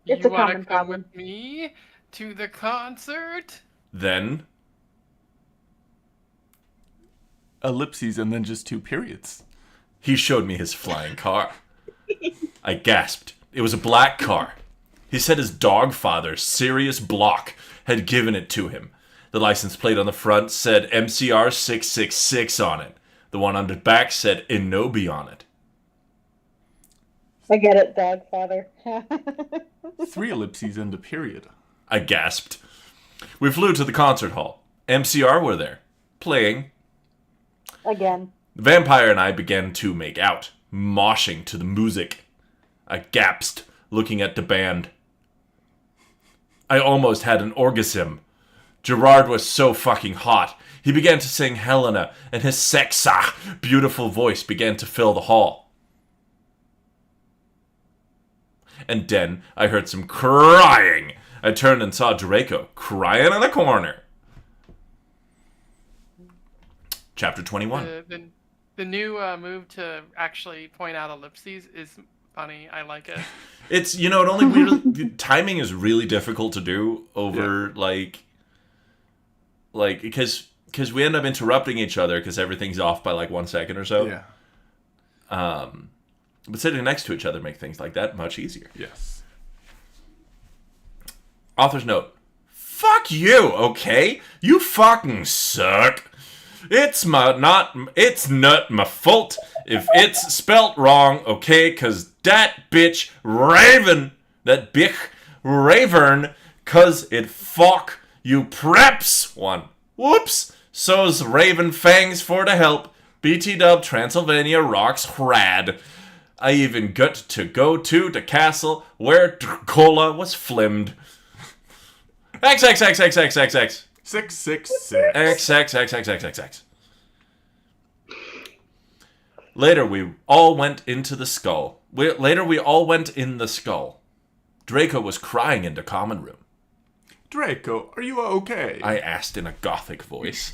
It's you a wanna common come problem. with me to the concert? Then, Ellipses and then just 2 periods. he showed me his flying car. I gasped. It was a black car. He said his dog father, Sirius Block, had given it to him. The license plate on the front said MCR 666 on it. The one on the back said Inobi on it. I get it, dog father. 3 ellipses and a period. I gasped. We flew to the concert hall. MCR were there, playing. Again. The vampire and I began to make out, moshing to the music. I gasped, looking at the band. I almost had an orgasm. Gerard was so fucking hot. He began to sing Helena, and his sexa, beautiful voice began to fill the hall. And then I heard some crying. I turned and saw Draco crying in a corner. Chapter 21. The new move to actually point out ellipses is funny. I like it. It's, it only really, timing is really difficult to do over, because we end up interrupting each other because everything's off by 1 second or so. Yeah. But sitting next to each other make things like that much easier. Yes. Author's note. Fuck you, okay? You fucking suck. It's not my fault if it's spelt wrong, okay? Cause that bitch Raven, cause it fuck you preps one. Whoops. So's Raven Fangs for the help. BT Dub Transylvania rocks rad. I even got to go to the castle where Dracula was flimmed. XXXXXXX. 666. XXXXXXX. Later, we all went into the skull. We all went in the skull. Draco was crying in the common room. Draco, are you okay? I asked in a gothic voice.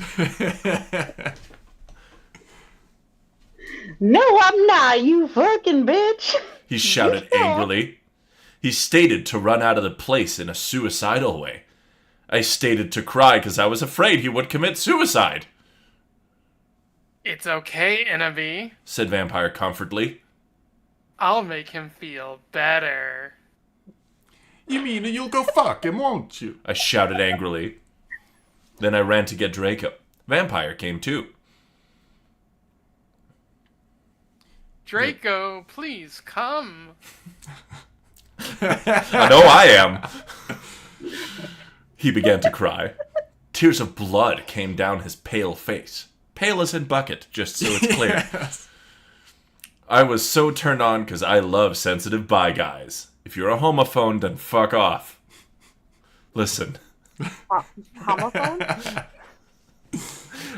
No, I'm not, you fucking bitch. He shouted angrily. He stated to run out of the place in a suicidal way. I stated to cry because I was afraid he would commit suicide. It's okay, Inobi. Said Vampire comfortably. I'll make him feel better. You mean you'll go fuck him, won't you? I shouted angrily. Then I ran to get Draco. Vampire came too. Draco, please come. I know I am. He began to cry. Tears of blood came down his pale face. Pale as in bucket, just so it's clear. Yes. I was so turned on because I love sensitive bi guys. If you're a homophone, then fuck off. Listen. Homophone?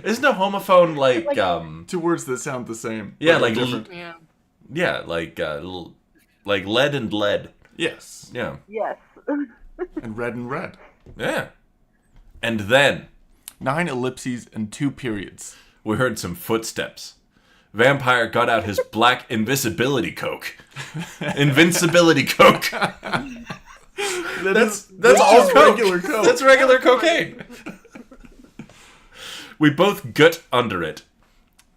Isn't a homophone like 2 words that sound the same? Yeah, like different. Yeah, like lead and lead. Yes. Yeah. Yes. And red. Yeah. And then 9 ellipses and 2 periods. We heard some footsteps. Vampire got out his black invisibility coke. Invincibility coke. That's all coke. Regular coke. That's regular cocaine. We both got under it.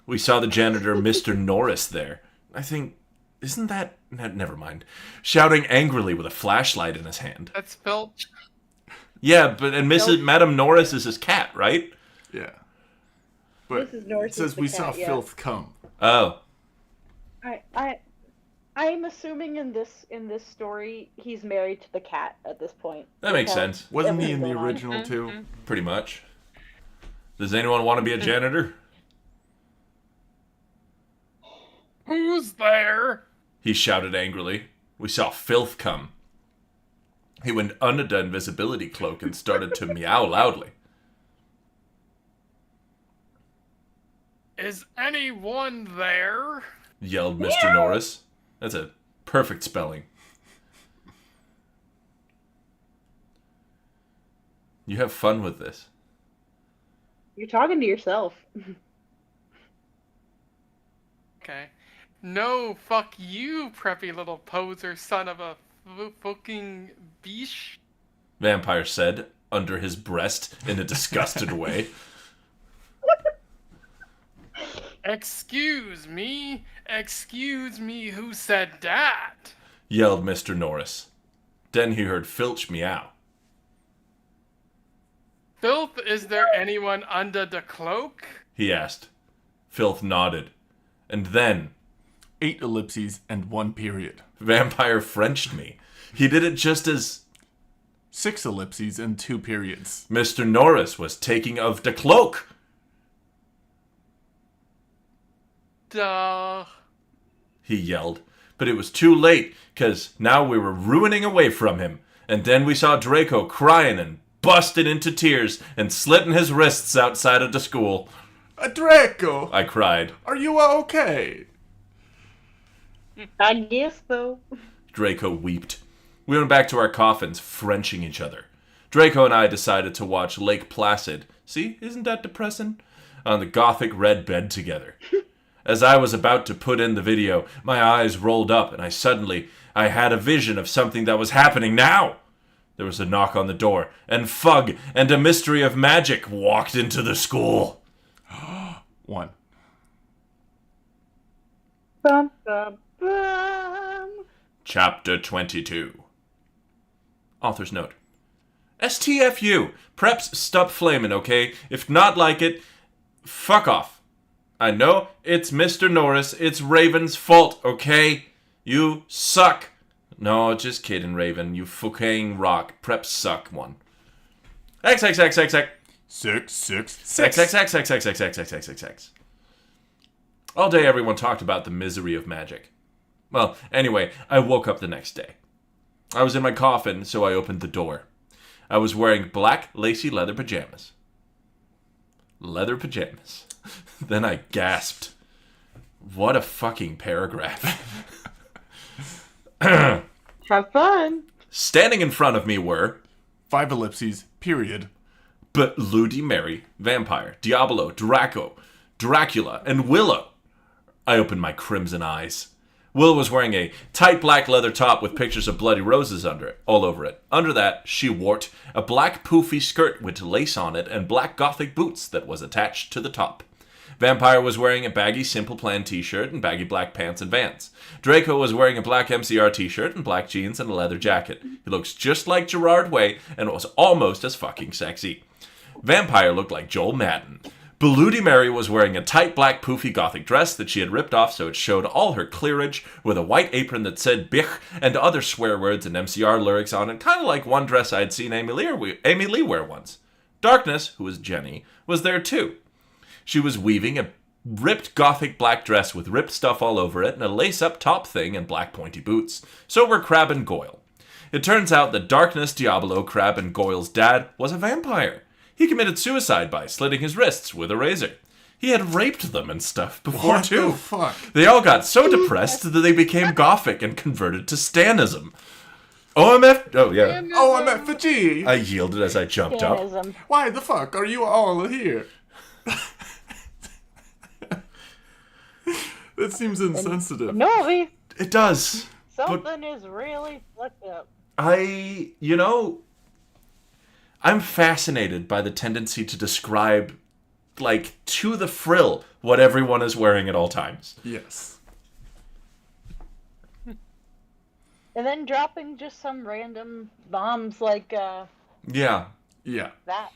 We saw the janitor, Mr. Norris, there. I think, isn't that... Never mind. Shouting angrily with a flashlight in his hand. That's Filch. Yeah, and Madam Norris is his cat, right? Yeah. But Mrs. Norris it says is the we cat, saw yeah. filth come. Oh. I'm assuming in this story he's married to the cat at this point. That makes sense. Wasn't he in the original too? Pretty much. Does anyone want to be a janitor? Who's there? He shouted angrily. We saw filth come. He went under the invisibility cloak and started to meow loudly. Is anyone there? Yelled Mr. Norris. That's a perfect spelling. You have fun with this. You're talking to yourself. Okay. No, fuck you, preppy little poser son of a fucking biche. Vampire said, under his breast, in a disgusted way. Excuse me, who said that? Yelled Mr. Norris. Then he heard Filch meow. Filth, is there anyone under the cloak? He asked. Filth nodded. And then... 8 ellipses and 1 period. Vampire Frenched me. He did it just as... 6 ellipses and 2 periods. Mr. Norris was taking of the cloak. Duh. He yelled. But it was too late, 'cause now we were ruining away from him. And then we saw Draco crying and busted into tears and slitting his wrists outside of the school. Draco! I cried. Are you okay? I guess so. Draco wept. We went back to our coffins, Frenching each other. Draco and I decided to watch Lake Placid. See, isn't that depressing? On the gothic red bed together. As I was about to put in the video, my eyes rolled up and I had a vision of something that was happening now. There was a knock on the door, and Fug and a mystery of magic walked into the school. 1. Bum, bum, bum. Chapter 22. Author's note. STFU. Preps, stop flaming, okay? If not like it, fuck off. I know it's Mr. Norris. It's Raven's fault, okay? You suck. No, just kidding, Raven. You fucking rock. Preps suck. 1. XXXXX. 6. XXXXXXXXXX. All day everyone talked about the misery of magic. Well, anyway, I woke up the next day. I was in my coffin, so I opened the door. I was wearing black, lacy leather pajamas. Leather pajamas. Then I gasped. What a fucking paragraph. Have fun. Standing in front of me were... 5 ellipses, period. But Ludi Mary, Vampire, Diablo, Draco, Dracula, and Willow. I opened my crimson eyes. Will was wearing a tight black leather top with pictures of bloody roses all over it. Under that, she wore a black poofy skirt with lace on it and black gothic boots that was attached to the top. Vampire was wearing a baggy Simple Plan t-shirt and baggy black pants and Vans. Draco was wearing a black MCR t-shirt and black jeans and a leather jacket. He looks just like Gerard Way and was almost as fucking sexy. Vampire looked like Joel Madden. Bloody Mary was wearing a tight black poofy gothic dress that she had ripped off so it showed all her clearage, with a white apron that said "bitch" and other swear words and MCR lyrics on it, kind of like one dress I had seen Amy Lee wear once. Darkness, who was Jenny, was there too. She was weaving a ripped gothic black dress with ripped stuff all over it and a lace-up top thing and black pointy boots. So were Crab and Goyle. It turns out that Darkness, Diablo, Crab, and Goyle's dad was a vampire. He committed suicide by slitting his wrists with a razor. He had raped them and stuff before, what too. The fuck? They all got so depressed that they became gothic and converted to Stanism. OMF... Oh, yeah. OMF for G. I yielded as I jumped up. Stanism. Why the fuck are you all here? That seems insensitive. No, It does. something is really fucked up. I'm fascinated by the tendency to describe, like, to the frill, what everyone is wearing at all times. Yes. And then dropping just some random bombs like, Yeah. that.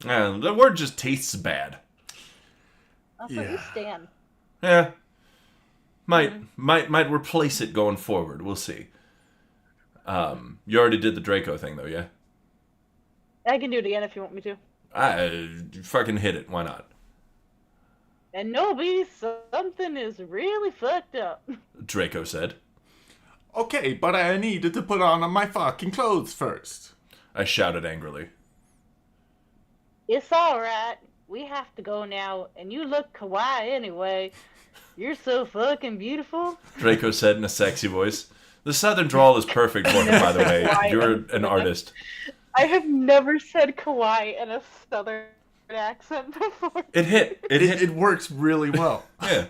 The word just tastes bad. That's what you stand. Yeah. Might replace it going forward. We'll see. You already did the Draco thing, though, yeah? I can do it again if you want me to. I fucking hit it. Why not? And Nobi, something is really fucked up. Draco said. Okay, but I needed to put on my fucking clothes first. I shouted angrily. It's alright. We have to go now, and you look kawaii anyway. You're so fucking beautiful. Draco said in a sexy voice. The southern drawl is perfect for him, by the way. You're an artist. I have never said kawaii in a southern accent before. It hit. It works really well. Yeah.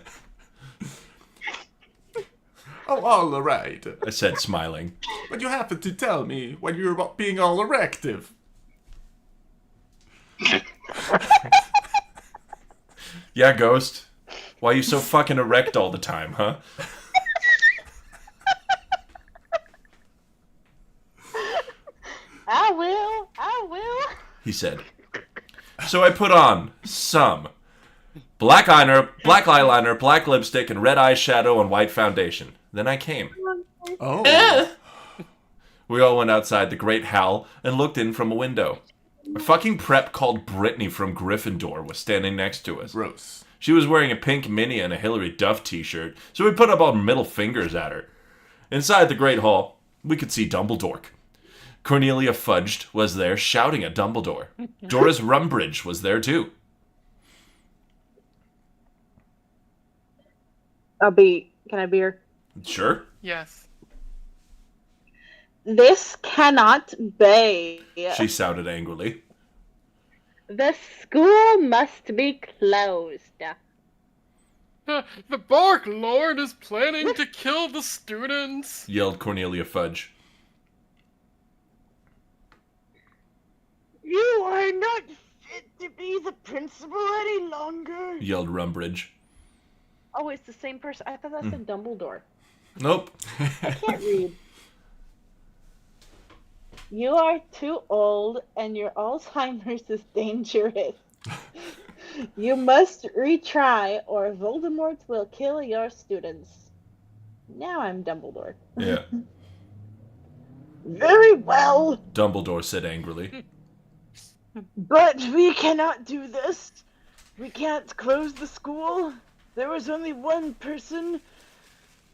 Oh, all right. I said, smiling. But you have to tell me when you're being all erective. Yeah, Ghost. Why you so fucking erect all the time, huh? I will. He said. So I put on some black eyeliner, black lipstick, and red eyeshadow and white foundation. Then I came. Oh. We all went outside the Great Hall and looked in from a window. A fucking prep called Brittany from Gryffindor was standing next to us. Gross. She was wearing a pink mini and a Hillary Duff t-shirt, so we put up our middle fingers at her. Inside the Great Hall, we could see Dumbledore. Cornelia Fudge was there shouting at Dumbledore. Doris Rumbridge was there too. Can I be here? Sure. Yes. This cannot be. She shouted angrily. The school must be closed. The Bark Lord is planning to kill the students, Yelled Cornelia Fudge. You are not fit to be the principal any longer. Yelled Rumbridge. Oh, it's the same person. I thought that said Dumbledore. Nope. I can't read. You are too old and your Alzheimer's is dangerous. You must retry or Voldemort will kill your students. Now I'm Dumbledore. Yeah. Very well. Dumbledore said angrily. But we cannot do this. We can't close the school. There was only one person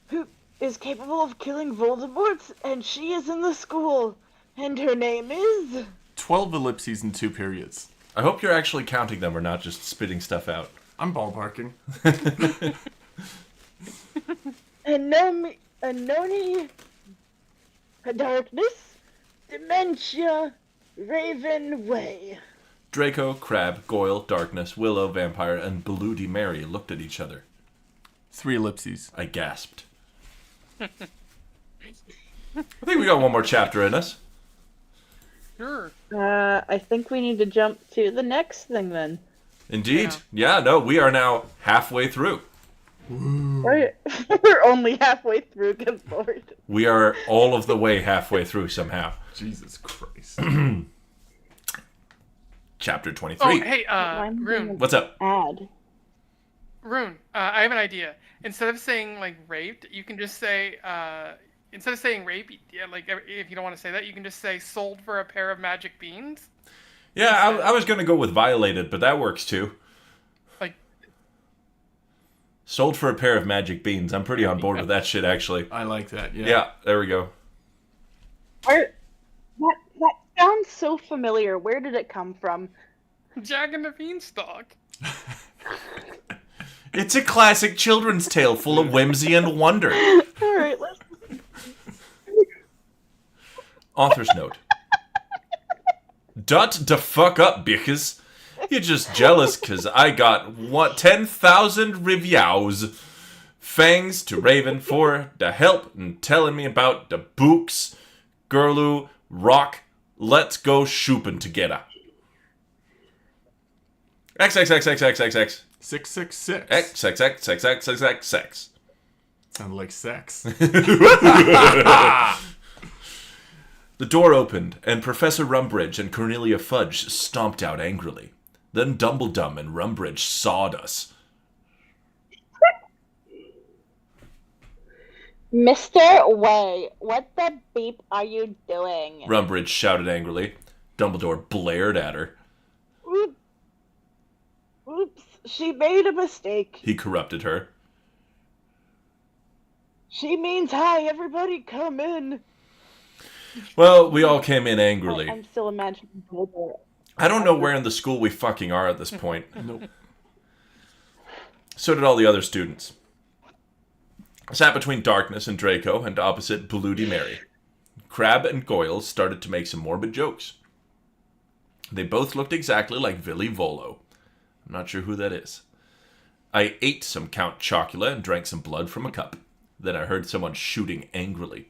who is capable of killing Voldemort, and she is in the school. And her name is... 12 ellipses and 2 periods. I hope you're actually counting them or not just spitting stuff out. I'm ballparking. Anoni... Darkness... Dementia... Raven Way. Draco, Crab, Goyle, Darkness, Willow, Vampire, and Bloody Mary looked at each other. 3 ellipses. I gasped. I think we got one more chapter in us. Sure. I think we need to jump to the next thing then. Indeed. Yeah, no, we are now halfway through. We're only halfway through, good lord. We are all of the way halfway through somehow. Jesus Christ. Chapter 23. Oh, hey, Rune. What's up? Add. Rune, I have an idea. Instead of saying, like, raped, you can just say, instead of saying rape, yeah, like, if you don't want to say that, you can just say sold for a pair of magic beans. Yeah, I was going to go with violated, but that works too. Like, sold for a pair of magic beans. I'm pretty on board with that shit, actually. I like that, yeah. Yeah, there we go. That sounds so familiar. Where did it come from? Jack and the Beanstalk. It's a classic children's tale full of whimsy and wonder. Alright, let's... Author's note. Dot the fuck up, bitches. You're just jealous because I got 10,000 reviews. Thanks to Raven for the help and telling me about the books. Girlu, rock, let's go shooping together. XXXXXXX. 666. XXXXXXX. Sound like sex. The door opened, and Professor Rumbridge and Cornelia Fudge stomped out angrily. Then Dumbledum and Rumbridge sawed us. Mr. Way, what the beep are you doing? Rumbridge shouted angrily. Dumbledore blared at her. Oops, she made a mistake. He corrupted her. She means hi, everybody come in. Well, we all came in angrily. I'm still imagining Dumbledore. I don't know where in the school we fucking are at this point. Nope. So did all the other students. I sat between Darkness and Draco and opposite Bloody Mary. Crab and Goyle started to make some morbid jokes. They both looked exactly like Villy Volo. I'm not sure who that is. I ate some Count Chocula and drank some blood from a cup. Then I heard someone shooting angrily.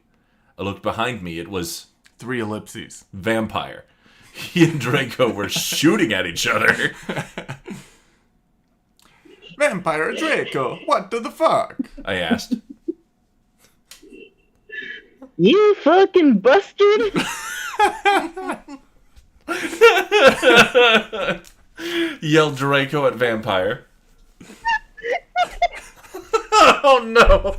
I looked behind me. It was... 3 ellipses. Vampire. He and Draco were shooting at each other. Vampire Draco, what the fuck? I asked. You fucking bastard! Yelled Draco at Vampire. Oh no!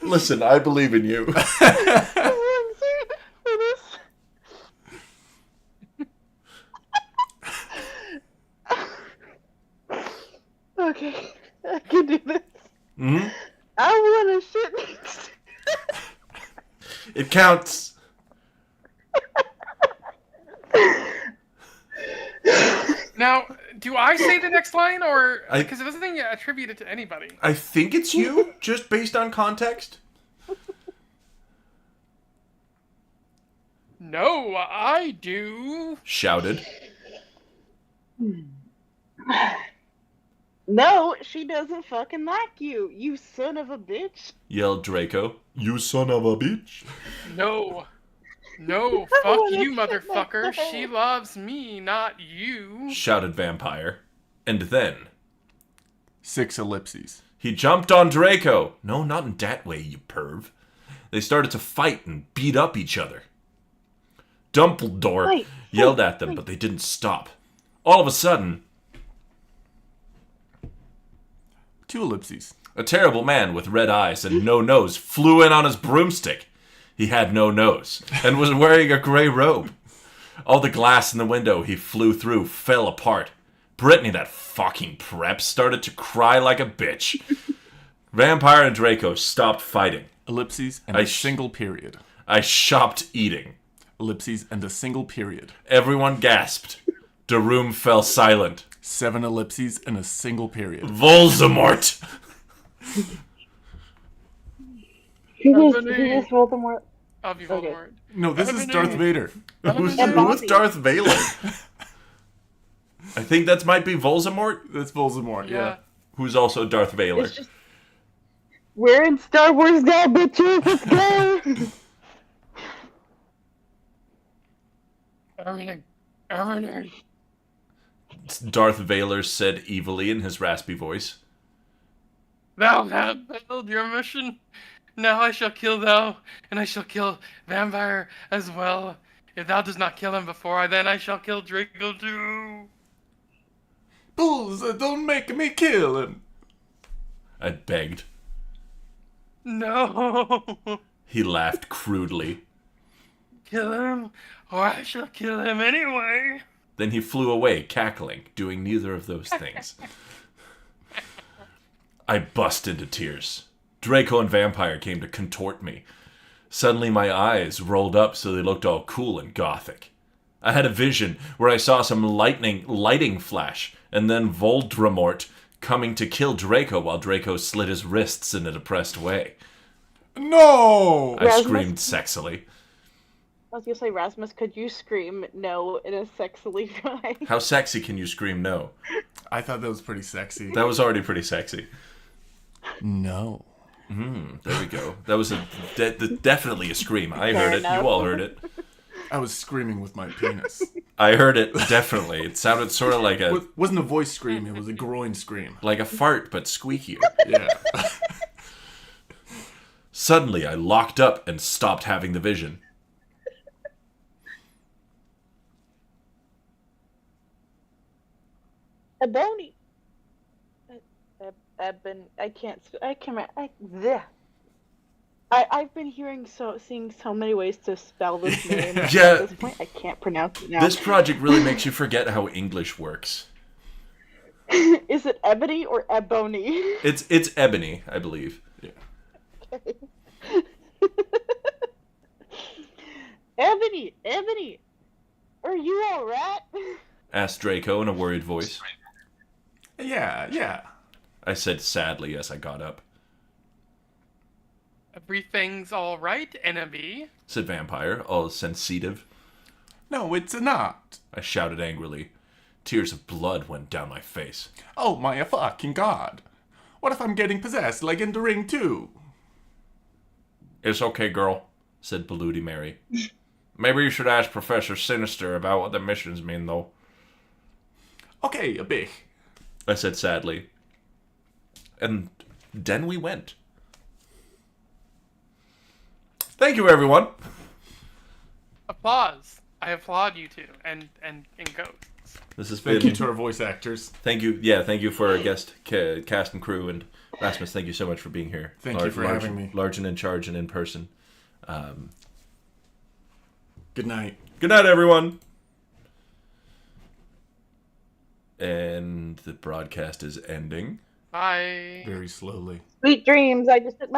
Listen, I believe in you. Okay, I can do this. Mm-hmm. I want to shit next. It counts. Now, do I say the next line, or... I- Because it doesn't think you attribute it to anybody. I think it's you, just based on context. No, I do. Shouted. No, she doesn't fucking like you, you son of a bitch. Yelled Draco. You son of a bitch. No. No, fuck you, motherfucker. She loves me, not you. Shouted Vampire. And then... 6 ellipses. He jumped on Draco. No, not in that way, you perv. They started to fight and beat up each other. Dumbledore yelled at them, but they didn't stop. All of a sudden... 2 ellipses. A terrible man with red eyes and no nose flew in on his broomstick. He had no nose and was wearing a gray robe. All the glass in the window he flew through fell apart. Brittany, that fucking prep, started to cry like a bitch. Vampire and Draco stopped fighting. Ellipses and a single period. I stopped eating. Ellipses and a single period. Everyone gasped. The room fell silent. 7 ellipses and a single period. Voldemort! Who is Voldemort? I'll be Voldemort. No, this is Darth Vader. Who's Darth Vader? I think that might be Voldemort. That's Voldemort, yeah. Who's also Darth Vader. It's just... We're in Star Wars now, bitches! Let's go! Everything. Darth Vader said evilly in his raspy voice. Thou hast failed your mission. Now I shall kill thou, and I shall kill Vampire as well. If thou does not kill him before, then I shall kill Draco too. Bulls, don't make me kill him. I begged. No. He laughed crudely. Kill him, or I shall kill him anyway. Then he flew away, cackling, doing neither of those things. I bust into tears. Draco and Vampire came to contort me. Suddenly my eyes rolled up so they looked all cool and gothic. I had a vision where I saw some lighting flash, and then Voldemort coming to kill Draco while Draco slit his wrists in a depressed way. No! I screamed sexily. I was gonna say, Rasmus, could you scream no in a sexily way? How sexy can you scream no? I thought that was pretty sexy. That was already pretty sexy. No. There we go. That was definitely a scream. I heard it. You all heard it. I was screaming with my penis. I heard it, definitely. It sounded sort of like It wasn't a voice scream, it was a groin scream. Like a fart, but squeakier. Yeah. Suddenly, I locked up and stopped having the vision. Ebony. I've been seeing so many ways to spell this name. Yeah. At this point, I can't pronounce it now. This project really makes you forget how English works. Is it Ebony or Ebony? It's Ebony, I believe. Yeah. Okay. Ebony, are you alright? Asked Draco in a worried voice. Yeah. I said sadly as I got up. Everything's all right, enemy. Said Vampire, all sensitive. No, it's not. I shouted angrily. Tears of blood went down my face. Oh my fucking god. What if I'm getting possessed like in The Ring 2? It's okay, girl, said Bloody Mary. Maybe you should ask Professor Sinister about what the missions mean, though. Okay, a bit. I said sadly. And then we went. Thank you, everyone. Applause. I applaud you two and Ghosts. This has Thank been... you to our voice actors. Thank you. Yeah, thank you for our guest cast and crew. And Rasmus, thank you so much for being here. Thank you for having me. Large and in charge and in person. Good night. Good night, everyone. And the broadcast is ending. Bye. Very slowly. Sweet dreams. I just took my